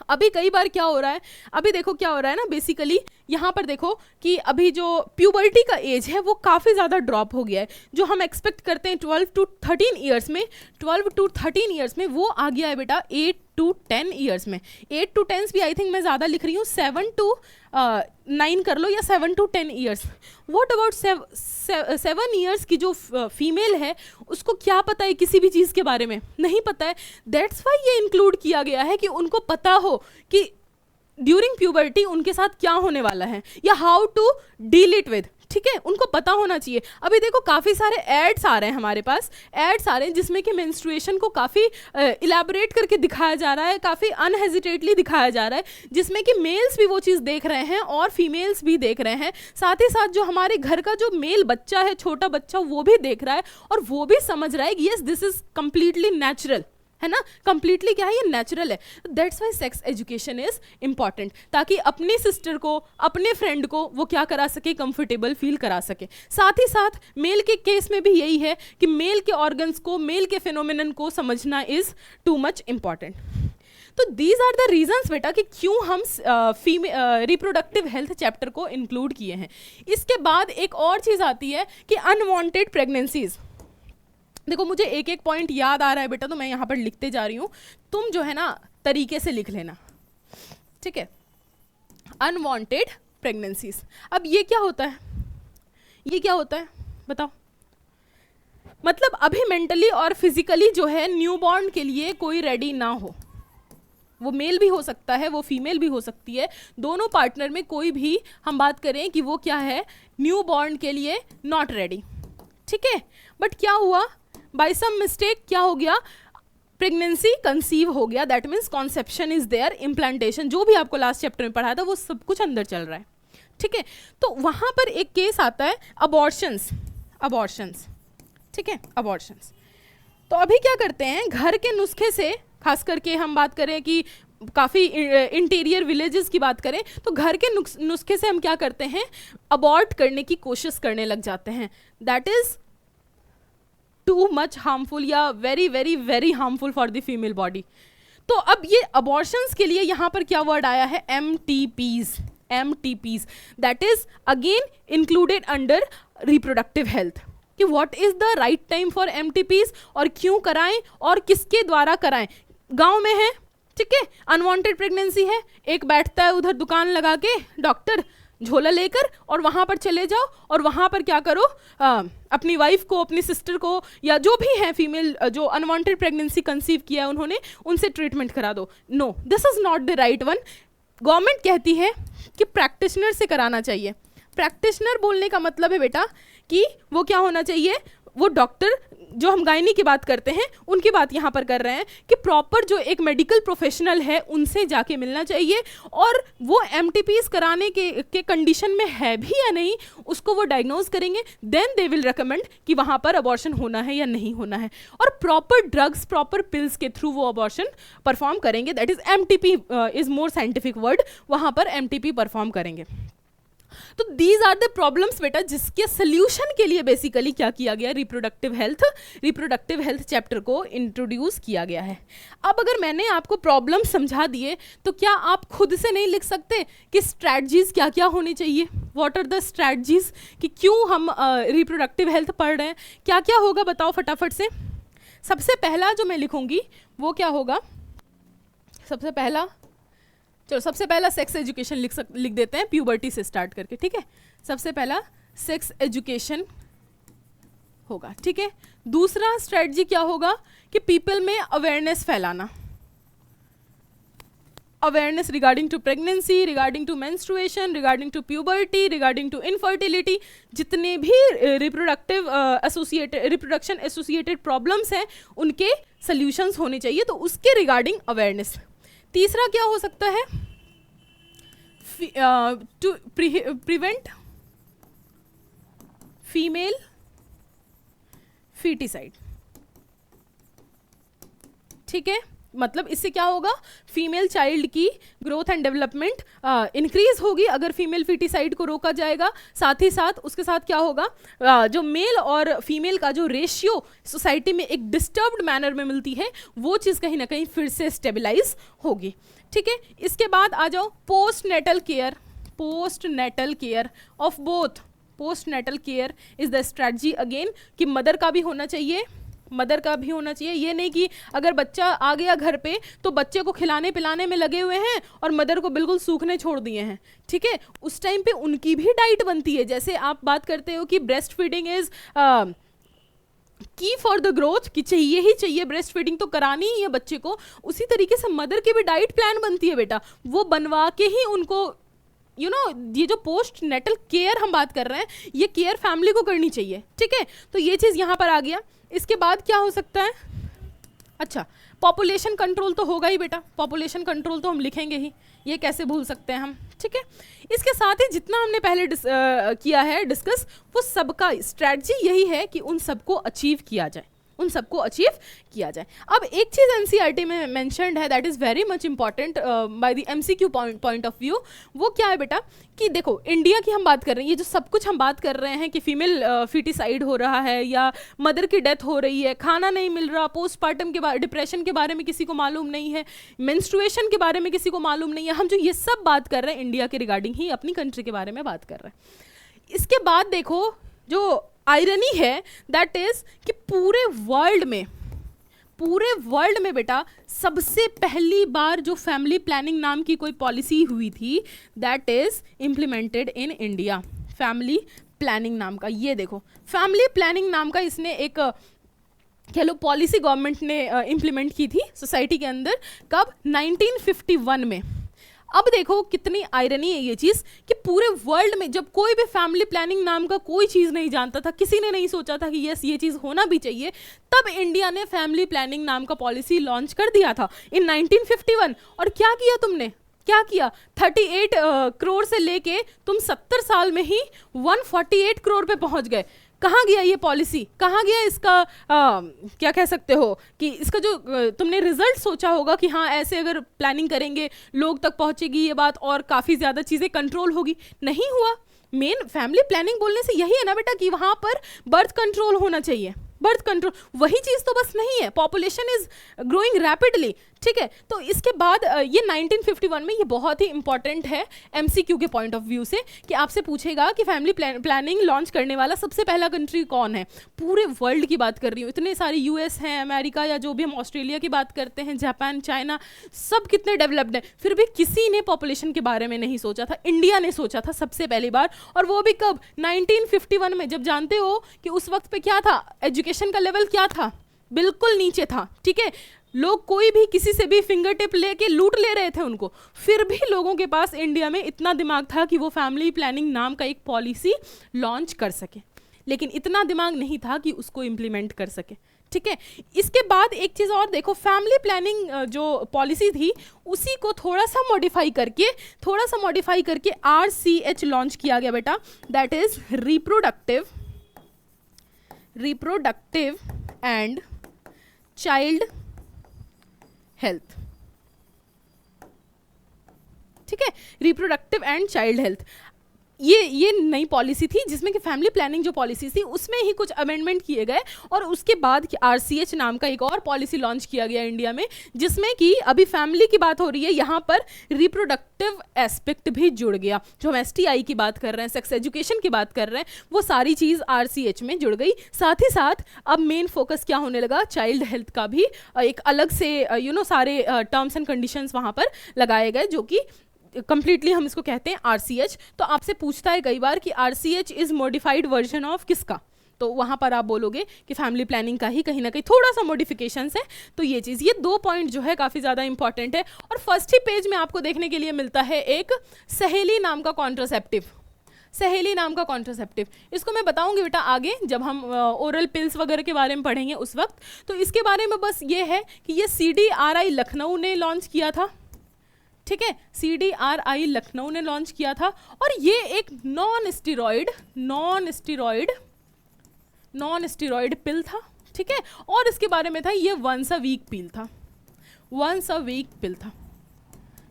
अभी कई बार क्या हो रहा है, अभी देखो क्या हो रहा है ना, बेसिकली यहाँ पर देखो कि अभी जो प्यूबर्टी का एज है वो काफ़ी ज़्यादा ड्रॉप हो गया है। जो हम एक्सपेक्ट करते हैं 12 to 13 ईयर्स में, 12 to 13 ईयर्स में वो आ गया है बेटा 8 to 10 ईयर्स में। 8 to 10 भी आई थिंक मैं ज़्यादा लिख रही हूँ, 7 to 9 कर लो या 7 to 10 years. What about 7 years की जो फीमेल है उसको क्या पता है किसी भी चीज़ के बारे में? नहीं पता है। दैट्स वाई ये इंक्लूड किया गया है कि उनको पता हो कि ड्यूरिंग प्यूबर्टी उनके साथ क्या होने वाला है या how to deal it with. ठीक है, उनको पता होना चाहिए। अभी देखो काफ़ी सारे एड्स आ रहे हैं हमारे पास, एड्स आ रहे हैं जिसमें कि मेंस्ट्रुएशन को काफ़ी इलैबोरेट करके दिखाया जा रहा है, काफ़ी अनहेजिटेटली दिखाया जा रहा है, जिसमें कि मेल्स भी वो चीज़ देख रहे हैं और फीमेल्स भी देख रहे हैं। साथ ही साथ जो हमारे घर का जो मेल बच्चा है, छोटा बच्चा, वो भी देख रहा है और वो भी समझ रहा है कि yes this is completely natural, है ना, कंप्लीटली क्या है, ये नेचुरल है। That's why sex education is important, ताकि अपनी सिस्टर को, अपने फ्रेंड को वो क्या करा सके, कंफर्टेबल फील करा सके। साथ ही साथ मेल के केस में भी यही है कि मेल के ऑर्गन्स को, मेल के फिनोमिनन को समझना इज टू मच इंपॉर्टेंट। तो दीज आर द रीजंस बेटा कि क्यों हम रिप्रोडक्टिव हेल्थ चैप्टर को इंक्लूड किए हैं। इसके बाद एक और चीज़ आती है कि अनवांटेड प्रेगनेंसीज। देखो मुझे एक एक पॉइंट याद आ रहा है बेटा, तो मैं यहाँ पर लिखते जा रही हूँ, तुम जो है ना तरीके से लिख लेना, ठीक है। अनवांटेड प्रेगनेंसीज, अब ये क्या होता है, ये क्या होता है बताओ। मतलब अभी मेंटली और फिजिकली जो है न्यूबॉर्न के लिए कोई रेडी ना हो, वो मेल भी हो सकता है, वो फीमेल भी हो सकती है, दोनों पार्टनर में कोई भी हम बात करें कि वो क्या है, न्यूबॉर्न के लिए नॉट रेडी, ठीक है। बट क्या हुआ, बाय सम मिस्टेक क्या हो गया, प्रेगनेंसी कंसीव हो गया, that means conception is there, implantation, जो भी आपको लास्ट चैप्टर में पढ़ाया था वो सब कुछ अंदर चल रहा है, ठीक है। तो वहां पर एक केस आता है अबॉर्शंस, अबॉर्शंस, ठीक है, अबॉर्शंस। तो अभी क्या करते हैं, घर के नुस्खे से, खास करके हम बात करें कि काफ़ी इंटीरियर विलेजेस की बात करें, तो घर के नुस्खे से हम क्या करते हैं, अबॉर्ट करने की कोशिश करने लग जाते हैं, that is too much harmful या very very very harmful for the female body. तो अब ये अबॉर्शंस के लिए यहाँ पर क्या वर्ड आया है, MTPs, MTPs, that is again included under reproductive health, कि what is the right time for MTPs, और क्यों कराएं और किसके द्वारा कराएं। गांव में है, ठीक है, अनवांटेड प्रेगनेंसी है, एक बैठता है उधर दुकान लगा के डॉक्टर झोला लेकर, और वहां पर चले जाओ और वहां पर क्या करो, अपनी वाइफ को, अपनी सिस्टर को, या जो भी है फीमेल जो अनवांटेड प्रेगनेंसी कंसीव किया है उन्होंने, उनसे ट्रीटमेंट करा दो। No, this is not the right one. Government कहती है कि प्रैक्टिशनर से कराना चाहिए। प्रैक्टिशनर बोलने का मतलब है बेटा कि वो क्या होना चाहिए, वो डॉक्टर, जो हम गायनी की बात करते हैं उनकी बात यहाँ पर कर रहे हैं, कि प्रॉपर जो एक मेडिकल प्रोफेशनल है उनसे जाके मिलना चाहिए, और वो MTPs कराने के कंडीशन में है भी या नहीं उसको वो डायग्नोज करेंगे, देन दे विल रिकमेंड कि वहाँ पर अबॉर्शन होना है या नहीं होना है, और प्रॉपर ड्रग्स, प्रॉपर पिल्स के थ्रू वो अबॉर्शन परफॉर्म करेंगे, that is MTP is more scientific word, वहाँ पर MTP परफॉर्म करेंगे। तो दीज आर द प्रॉब्लम्स बेटा, जिसके सोल्यूशन के लिए बेसिकली क्या किया गया, रिप्रोडक्टिव हेल्थ चैप्टर को इंट्रोड्यूस किया गया है। अब अगर मैंने आपको प्रॉब्लम समझा दिए, तो क्या आप खुद से नहीं लिख सकते कि स्ट्रैटजीज क्या क्या होनी चाहिए, व्हाट आर द स्ट्रैटजीज, कि क्यों हम रिप्रोडक्टिव हेल्थ पढ़ रहे हैं, क्या क्या होगा बताओ फटाफट से। सबसे पहला जो मैं लिखूंगी वो क्या होगा, सबसे पहला, चलो सबसे पहला सेक्स एजुकेशन लिख देते हैं, प्यूबर्टी से स्टार्ट करके, ठीक है। सबसे पहला सेक्स एजुकेशन होगा, ठीक है। दूसरा स्ट्रेटजी क्या होगा कि पीपल में अवेयरनेस फैलाना, awareness regarding to pregnancy, regarding to menstruation, regarding to puberty, regarding to infertility, जितने भी रिप्रोडक्शन एसोसिएटेड प्रॉब्लम्स हैं उनके सॉल्यूशंस होने चाहिए, तो उसके रिगार्डिंग अवेयरनेस। तीसरा क्या हो सकता है, टू प्रिवेंट फीमेल फीटिसाइड, ठीक है। मतलब इससे क्या होगा, फीमेल चाइल्ड की ग्रोथ एंड डेवलपमेंट इंक्रीज होगी अगर फीमेल फीटिसाइड को रोका जाएगा। साथ ही साथ उसके साथ क्या होगा, जो मेल और फीमेल का जो रेशियो सोसाइटी में एक डिस्टर्ब्ड मैनर में मिलती है, वो चीज़ कहीं ना कहीं फिर से स्टेबलाइज होगी, ठीक है। इसके बाद आ जाओ post natal care, post natal care of both, post natal care is the strategy again, कि मदर का भी होना चाहिए, मदर का भी होना चाहिए। ये नहीं कि अगर बच्चा आ गया घर पे तो बच्चे को खिलाने पिलाने में लगे हुए हैं और मदर को बिल्कुल सूखने छोड़ दिए हैं, ठीक है। उस टाइम पे उनकी भी डाइट बनती है, जैसे आप बात करते हो कि ब्रेस्ट फीडिंग इज की फॉर द ग्रोथ, कि चाहिए ही चाहिए, ब्रेस्ट फीडिंग तो करानी ही है बच्चे को, उसी तरीके से मदर की भी डाइट प्लान बनती है बेटा, वो बनवा के ही उनको ये जो पोस्ट नेटल केयर हम बात कर रहे हैं, ये केयर फैमिली को करनी चाहिए, ठीक है। तो ये चीज़ यहाँ पर आ गया। इसके बाद क्या हो सकता है, अच्छा पॉपुलेशन कंट्रोल तो होगा ही बेटा, पॉपुलेशन कंट्रोल तो हम लिखेंगे ही, ये कैसे भूल सकते हैं हम, ठीक है। इसके साथ ही जितना हमने पहले किया है डिस्कस, वो सबका स्ट्रैटेजी यही है कि उन सबको अचीव किया जाए, उन सबको अचीव किया जाए। अब एक चीज़ एनसीईआरटी में मेंशन्ड है, that is very much important by the MCQ point of view. वो क्या है बेटा कि देखो इंडिया की हम बात कर रहे हैं, ये जो सब कुछ हम बात कर रहे हैं कि फीमेल फीटिसाइड हो रहा है या मदर की डेथ हो रही है, खाना नहीं मिल रहा, पोस्टपार्टम के डिप्रेशन के बारे में किसी को मालूम नहीं है, मेंस्ट्रुएशन के बारे में किसी को मालूम नहीं है, हम जो ये सब बात कर रहे हैं इंडिया के रिगार्डिंग ही अपनी कंट्री के बारे में बात कर रहे हैं। इसके बाद देखो जो आयरनी है दैट इज कि पूरे वर्ल्ड में बेटा सबसे पहली बार जो फैमिली प्लानिंग नाम की कोई पॉलिसी हुई थी that is implemented in India. Family planning नाम का, ये देखो फैमिली प्लानिंग नाम का इसने एक कह लो पॉलिसी गवर्नमेंट ने इम्प्लीमेंट की थी सोसाइटी के अंदर। कब? 1951 में। अब देखो कितनी आयरनी है ये चीज़ कि पूरे वर्ल्ड में जब कोई भी फैमिली प्लानिंग नाम का कोई चीज़ नहीं जानता था, किसी ने नहीं सोचा था कि यस ये चीज़ होना भी चाहिए, तब इंडिया ने फैमिली प्लानिंग नाम का पॉलिसी लॉन्च कर दिया था इन 1951। और क्या किया तुमने? क्या किया? 38 करोड़ से लेके तुम 70 साल में ही 148 करोड़ पे पहुंच गए। कहाँ गया ये पॉलिसी? कहाँ गया इसका क्या कह सकते हो कि इसका जो तुमने रिजल्ट सोचा होगा कि हाँ ऐसे अगर प्लानिंग करेंगे लोग तक पहुंचेगी ये बात और काफ़ी ज़्यादा चीज़ें कंट्रोल होगी, नहीं हुआ। मेन फैमिली प्लानिंग बोलने से यही है ना बेटा कि वहाँ पर बर्थ कंट्रोल होना चाहिए, बर्थ कंट्रोल, वही चीज़ तो बस नहीं है। पॉपुलेशन इज ग्रोइंग रैपिडली, ठीक है। तो इसके बाद ये 1951 में ये बहुत ही इंपॉर्टेंट है एमसीक्यू के पॉइंट ऑफ व्यू से कि आपसे पूछेगा कि फैमिली प्लानिंग लॉन्च करने वाला सबसे पहला कंट्री कौन है। पूरे वर्ल्ड की बात कर रही हूँ, इतने सारे यूएस हैं, अमेरिका या जो भी हम ऑस्ट्रेलिया की बात करते हैं, जापान, चाइना, सब कितने डेवलप्ड हैं, फिर भी किसी ने पॉपुलेशन के बारे में नहीं सोचा था। इंडिया ने सोचा था सबसे पहली बार, और वो भी कब? 1951 में। जब जानते हो कि उस वक्त पे क्या था, एजुकेशन का लेवल क्या था? बिल्कुल नीचे था, ठीक है। लोग कोई भी किसी से भी फिंगर टिप लेके लूट ले रहे थे उनको, फिर भी लोगों के पास इंडिया में इतना दिमाग था कि वो फैमिली प्लानिंग नाम का एक पॉलिसी लॉन्च कर सके, लेकिन इतना दिमाग नहीं था कि उसको इम्प्लीमेंट कर सके, ठीक है। इसके बाद एक चीज़ और देखो, फैमिली प्लानिंग जो पॉलिसी थी उसी को थोड़ा सा मॉडिफाई करके RCH लॉन्च किया गया बेटा, that is reproductive and child health, ठीक है। रिप्रोडक्टिव एंड चाइल्ड हेल्थ, ये नई पॉलिसी थी जिसमें कि फैमिली प्लानिंग जो पॉलिसी थी उसमें ही कुछ अमेंडमेंट किए गए, और उसके बाद RCH नाम का एक और पॉलिसी लॉन्च किया गया इंडिया में, जिसमें कि अभी फैमिली की बात हो रही है, यहाँ पर रिप्रोडक्टिव एस्पेक्ट भी जुड़ गया। जो हम STI की बात कर रहे हैं, सेक्स एजुकेशन की बात कर रहे हैं, वो सारी चीज़ RCH में जुड़ गई। साथ ही साथ अब मेन फोकस क्या होने लगा, चाइल्ड हेल्थ का भी एक अलग से सारे टर्म्स एंड कंडीशंस वहाँ पर लगाए गए, जो कि कंप्लीटली हम इसको कहते हैं RCH। तो आपसे पूछता है कई बार कि RCH is modified version of किसका, तो वहाँ पर आप बोलोगे कि फैमिली प्लानिंग का ही कहीं ना कहीं थोड़ा सा मॉडिफिकेशंस है। तो ये चीज़, ये 2 पॉइंट जो है काफ़ी ज़्यादा इंपॉर्टेंट है। और फर्स्ट ही पेज में आपको देखने के लिए मिलता है एक सहेली नाम का कॉन्ट्रासेप्टिव, इसको मैं बताऊंगी बेटा आगे जब हम ओरल पिल्स वगैरह के बारे में पढ़ेंगे उस वक्त। तो इसके बारे में बस ये है कि ये CDRI लखनऊ ने लॉन्च किया था, ठीक है। CDRI लखनऊ ने लॉन्च किया था, और ये एक नॉन स्टीरॉयड पिल था, ठीक है। और इसके बारे में था ये वंस अ वीक पिल था,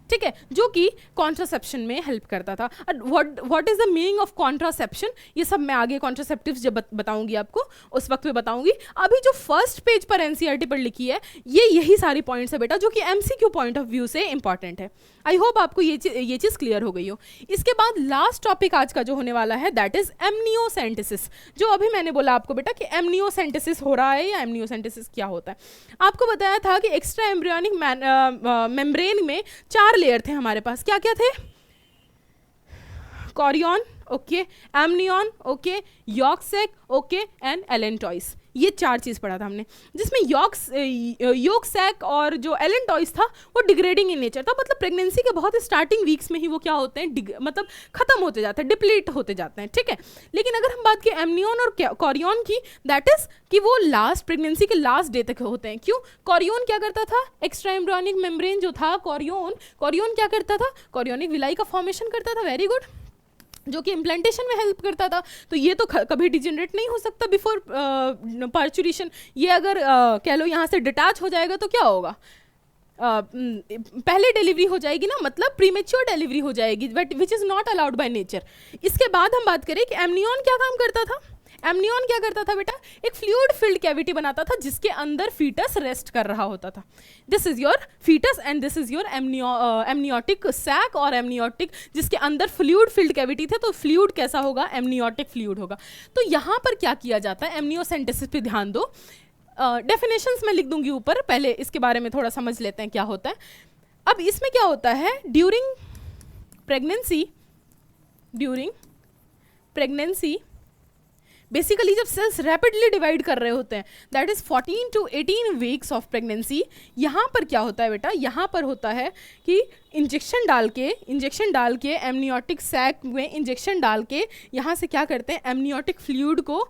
ठीक है, जो कि कॉन्ट्रासेप्शन में हेल्प करता था। What is the meaning of contraception, ये सब मैं आगे कॉन्ट्रासेप्टिव्स जब बताऊंगी आपको उस वक्त में बताऊंगी। अभी जो फर्स्ट पेज पर NCERT पर लिखी है ये यही सारी पॉइंट्स है बेटा, जो कि MCQ पॉइंट ऑफ व्यू से इंपॉर्टेंट है। आई होप आपको ये चीज़ क्लियर हो गई हो। इसके बाद लास्ट टॉपिक आज का जो होने वाला है दैट इज एमनियोसेंटेसिस, जो अभी मैंने बोला आपको बेटा कि एमनियोसेंटेसिस हो रहा है या एमनियोसेंटेसिस क्या होता है। आपको बताया था कि एक्स्ट्रा एम्ब्रियोनिक मेम्ब्रेन में 4 लेयर थे हमारे पास, क्या क्या थे? Chorion, okay, amnion, okay, yolk sac, okay, and allantois. ये 4 चीज़ पढ़ा था हमने, जिसमें यॉर्क सैक और जो एलेंटॉइस था वो डिग्रेडिंग इन नेचर था, मतलब प्रेगनेंसी के बहुत स्टार्टिंग वीक्स में ही वो क्या होते हैं, मतलब खत्म होते जाते हैं, डिप्लीट होते जाते हैं, ठीक है। लेकिन अगर हम बात करें एमनियन और कॉरियन की, दैट इज कि वो लास्ट प्रेगनेंसी के लास्ट डे तक होते हैं। क्यों? कॉरियन क्या करता था, एक्स्ट्रा एम्ब्रियोनिक मेम्ब्रेन जो था कॉरियन क्या करता था, कॉरियोनिक विलाई का फॉर्मेशन करता था, वेरी गुड, जो कि इम्प्लांटेशन में हेल्प करता था। तो ये तो कभी डिजेनरेट नहीं हो सकता बिफोर पार्चुरेशन। ये अगर कह लो यहाँ से डिटैच हो जाएगा तो क्या होगा, पहले डिलीवरी हो जाएगी ना, मतलब प्रीमेच्योर डिलीवरी हो जाएगी, but which is not allowed by nature. इसके बाद हम बात करें कि एमनियन क्या काम करता था। एमनियन क्या करता था बेटा, एक फ्लूइड फिल्ड कैविटी बनाता था जिसके अंदर फीटस रेस्ट कर रहा होता था. This is your foetus and this is your amniotic sac और एमनियोटिक, जिसके अंदर फ्लूइड फिल्ड कैविटी थे, तो फ्लूइड कैसा होगा, एमनियोटिक फ्लूइड होगा. तो यहाँ पर क्या किया जाता है, एमनियोसेंटेसिस पे ध्यान दो. डेफिनेशंस में लिख दूंगी ऊपर, पहले इसके बारे में थोड़ा समझ लेते हैं क्या होता है. अब इसमें क्या होता है, ड्यूरिंग प्रेगनेंसी बेसिकली जब सेल्स रैपिडली डिवाइड कर रहे होते हैं, that is 14 to 18 weeks of pregnancy, यहाँ पर क्या होता है बेटा, यहाँ पर होता है कि इंजेक्शन डाल के एमनियोटिक सैक में इंजेक्शन डाल के यहाँ से क्या करते हैं, एमनियोटिक फ्लूइड को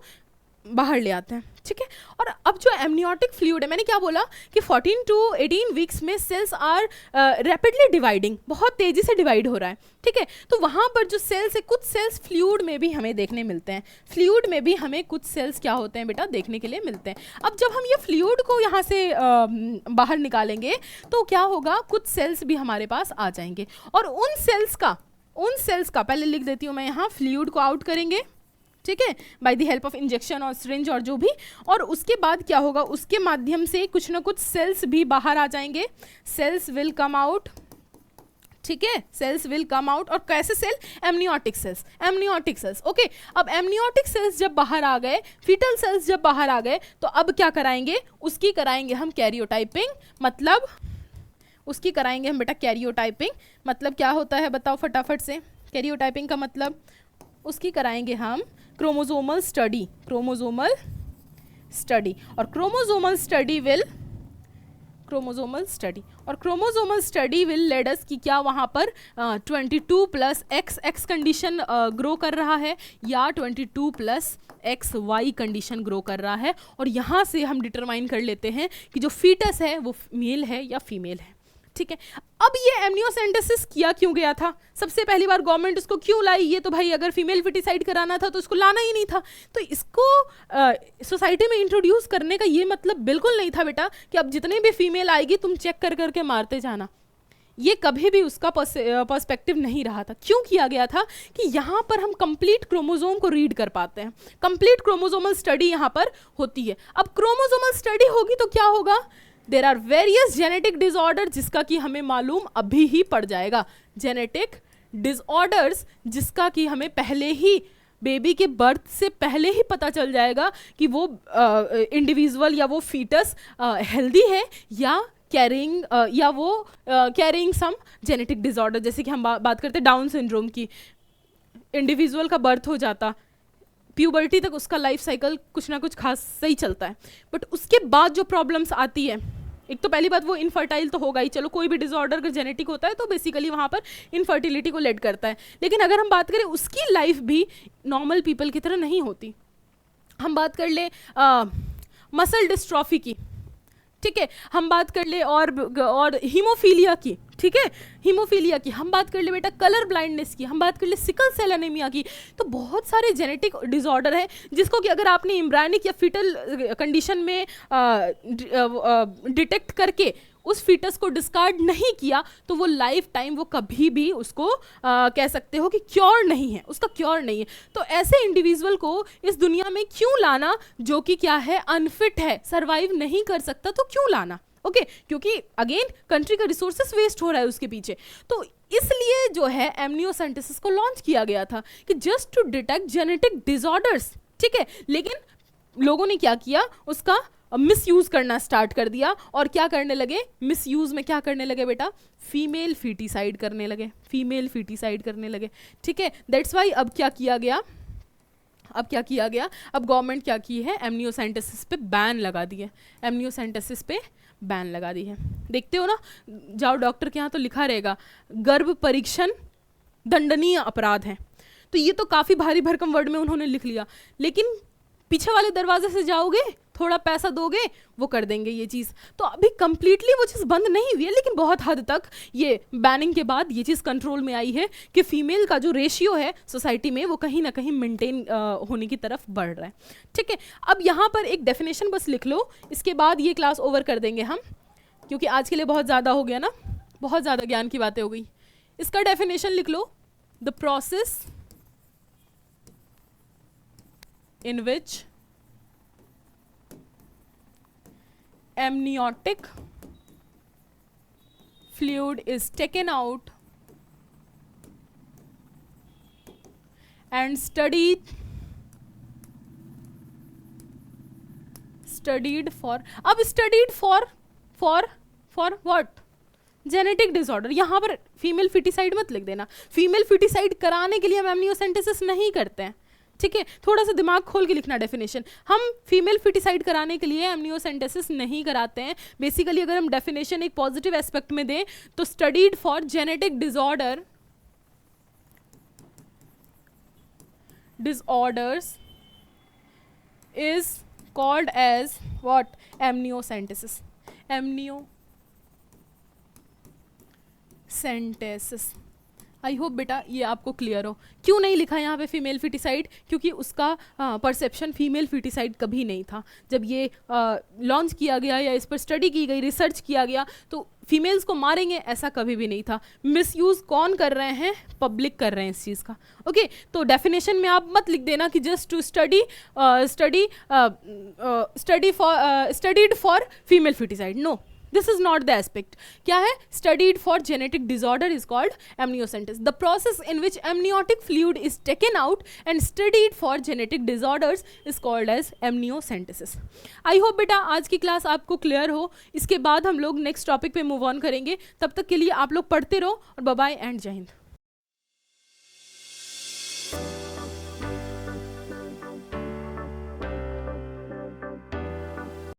बाहर ले आते हैं. ठीक है, और अब जो एमनियोटिक फ्लूइड है, मैंने क्या बोला कि 14 to 18 वीक्स में सेल्स आर रैपिडली डिवाइडिंग, बहुत तेजी से डिवाइड हो रहा है. ठीक है, तो वहाँ पर जो सेल्स है, कुछ सेल्स फ्लूइड में भी हमें देखने मिलते हैं, फ्लूइड में भी हमें कुछ सेल्स क्या होते हैं बेटा, देखने के लिए मिलते हैं. अब जब हम ये फ्लूइड को यहाँ से बाहर निकालेंगे तो क्या होगा, कुछ सेल्स भी हमारे पास आ जाएंगे, और उन सेल्स का पहले लिख देती हूँ मैं यहाँ, फ्लूइड को आउट करेंगे. ठीक है, by the help of injection और सिरिंज और जो भी, और उसके बाद क्या होगा, उसके माध्यम से कुछ ना कुछ सेल्स भी बाहर आ जाएंगे. Cells will come out. ठीक है, सेल्स विल कम आउट, और कैसे सेल, एमनियोटिक सेल्स. ओके, अब एमनियोटिक सेल्स जब बाहर आ गए, फीटल सेल्स जब बाहर आ गए, तो अब क्या कराएंगे, उसकी कराएंगे हम कैरियोटाइपिंग. मतलब उसकी कराएंगे हम बेटा कैरियोटाइपिंग. मतलब क्या होता है बताओ फटाफट से, कैरियोटाइपिंग का मतलब उसकी कराएंगे हम क्रोमोसोमल स्टडी. और क्रोमोसोमल स्टडी विल लेड अस कि क्या वहाँ पर 22+XX कंडीशन ग्रो कर रहा है या 22+XY कंडीशन ग्रो कर रहा है, और यहाँ से हम डिटरमाइन कर लेते हैं कि जो फीटस है वो मेल है या फीमेल है. ठीक है, अब ये एमनियोसेंटेसिस किया क्यों गया था, सबसे पहली बार गवर्नमेंट इसको क्यों लाई, ये तो भाई अगर फीमेल फिटिसाइड कराना था तो इसको लाना ही नहीं था. तो इसको सोसाइटी में इंट्रोड्यूस करने का ये मतलब बिल्कुल नहीं था बेटा कि अब जितने भी फीमेल आएगी तुम चेक कर करके मारते जाना. ये कभी भी उसका पर्सपेक्टिव नहीं रहा था. क्यों किया गया था कि यहाँ पर हम कंप्लीट क्रोमोसोम को रीड कर पाते हैं, कंप्लीट क्रोमोसोमल स्टडी यहाँ पर होती है. अब क्रोमोसोमल स्टडी होगी तो क्या होगा, there are various genetic disorder, जिसका कि हमें मालूम अभी ही पड़ जाएगा, जेनेटिक डिसऑर्डर्स जिसका कि हमें पहले ही बेबी के बर्थ से पहले ही पता चल जाएगा कि वो इंडिविजुअल या वो फीटस हेल्दी है या कैरिंग सम जेनेटिक डिसऑर्डर. जैसे कि हम बात करते हैं डाउन सिंड्रोम की, इंडिविजुअल का बर्थ हो जाता, प्यूबर्टी तक उसका लाइफ साइकिल कुछ ना कुछ खास सही चलता है, बट उसके बाद जो प्रॉब्लम्स आती है, एक तो पहली बात वो इनफर्टाइल तो होगा ही, चलो कोई भी डिसऑर्डर अगर जेनेटिक होता है तो बेसिकली वहाँ पर इनफर्टिलिटी को लेड करता है. लेकिन अगर हम बात करें उसकी लाइफ भी नॉर्मल पीपल की तरह नहीं होती. हम बात कर ले मसल डिस्ट्रॉफी की, ठीक है, हम बात कर ले और हीमोफीलिया की, ठीक है, हीमोफीलिया की, हम बात कर ले बेटा कलर ब्लाइंडनेस की, हम बात कर ले सिकल सेल एनीमिया की. तो बहुत सारे जेनेटिक डिसऑर्डर है जिसको कि अगर आपने एम्ब्रायनिक या फीटल कंडीशन में डिटेक्ट करके उस फीटस को डिस्कार्ड नहीं किया तो वो लाइफ टाइम वो कभी भी उसको कह सकते हो कि क्योर नहीं है, उसका क्योर नहीं है. तो ऐसे इंडिविजुअल को इस दुनिया में क्यों लाना जो कि क्या है, अनफिट है, सरवाइव नहीं कर सकता, तो क्यों लाना. ओके, क्योंकि अगेन कंट्री का रिसोर्सेस वेस्ट हो रहा है उसके पीछे. तो इसलिए जो है एमनियोसेंटेसिस को लॉन्च किया गया था कि just to detect genetic disorders. ठीक है, लेकिन लोगों ने क्या किया, उसका मिसयूज करना स्टार्ट कर दिया. और क्या करने लगे, मिसयूज में क्या करने लगे बेटा, फीमेल फीटिसाइड करने लगे, ठीक है. दैट्स वाई अब क्या किया गया, अब गवर्नमेंट क्या की है, एमनियोसेंटेसिस पे बैन लगा दी है. देखते हो ना, जाओ डॉक्टर के यहाँ तो लिखा रहेगा गर्भ परीक्षण दंडनीय अपराध है. तो ये तो काफ़ी भारी भरकम वर्ड में उन्होंने लिख लिया, लेकिन पीछे वाले दरवाजे से जाओगे, थोड़ा पैसा दोगे, वो कर देंगे ये चीज़. तो अभी कंप्लीटली वो चीज़ बंद नहीं हुई है, लेकिन बहुत हद तक ये बैनिंग के बाद ये चीज़ कंट्रोल में आई है कि फीमेल का जो रेशियो है सोसाइटी में वो कहीं ना कहीं मेंटेन होने की तरफ बढ़ रहा है. ठीक है, अब यहाँ पर एक डेफिनेशन बस लिख लो, इसके बाद ये क्लास ओवर कर देंगे हम, क्योंकि आज के लिए बहुत ज़्यादा हो गया ना, बहुत ज़्यादा ज्ञान की बातें हो गई. इसका डेफिनेशन लिख लो, the process in which amniotic fluid is taken out and studied for, अब studied for what? Genetic disorder. यहाँ पर फीमेल फिटिसाइड मत लिख देना, फीमेल फिटिसाइड कराने के लिए हम एमनियोसेंटेसिस नहीं करते हैं, ठीक है? थोड़ा सा दिमाग खोल के लिखना डेफिनेशन, हम फीमेल फिटिसाइड कराने के लिए एमनियोसेंटेसिस नहीं कराते हैं। बेसिकली अगर हम डेफिनेशन एक पॉजिटिव एस्पेक्ट में दें तो studied for genetic disorders is called as what? Amniocentesis. Amniocentesis. I hope बेटा ये आपको क्लियर हो। क्यों नहीं लिखा यहाँ पे फीमेल फिटिसाइड? क्योंकि उसका परसेप्शन फीमेल फिटिसाइड कभी नहीं था। जब ये लॉन्च किया गया या इस पर स्टडी की गई, रिसर्च किया गया, तो फीमेल्स को मारेंगे ऐसा कभी भी नहीं था। मिसयूज़ कौन कर रहे हैं? पब्लिक कर रहे हैं इस चीज़ का। ओके, तो डेफिनेशन में आप मत लिख देना कि just to studied for female foeticide. No, this is not the aspect. क्या है? Studied for genetic disorder is called amniocentesis. The process in which amniotic fluid is taken out and studied for genetic disorders is called as amniocentesis. I hope बेटा आज की class आपको clear हो। इसके बाद हम लोग नेक्स्ट टॉपिक पे मूव ऑन करेंगे। तब तक के लिए आप लोग पढ़ते रहो और बाय बाय एंड जय हिंद।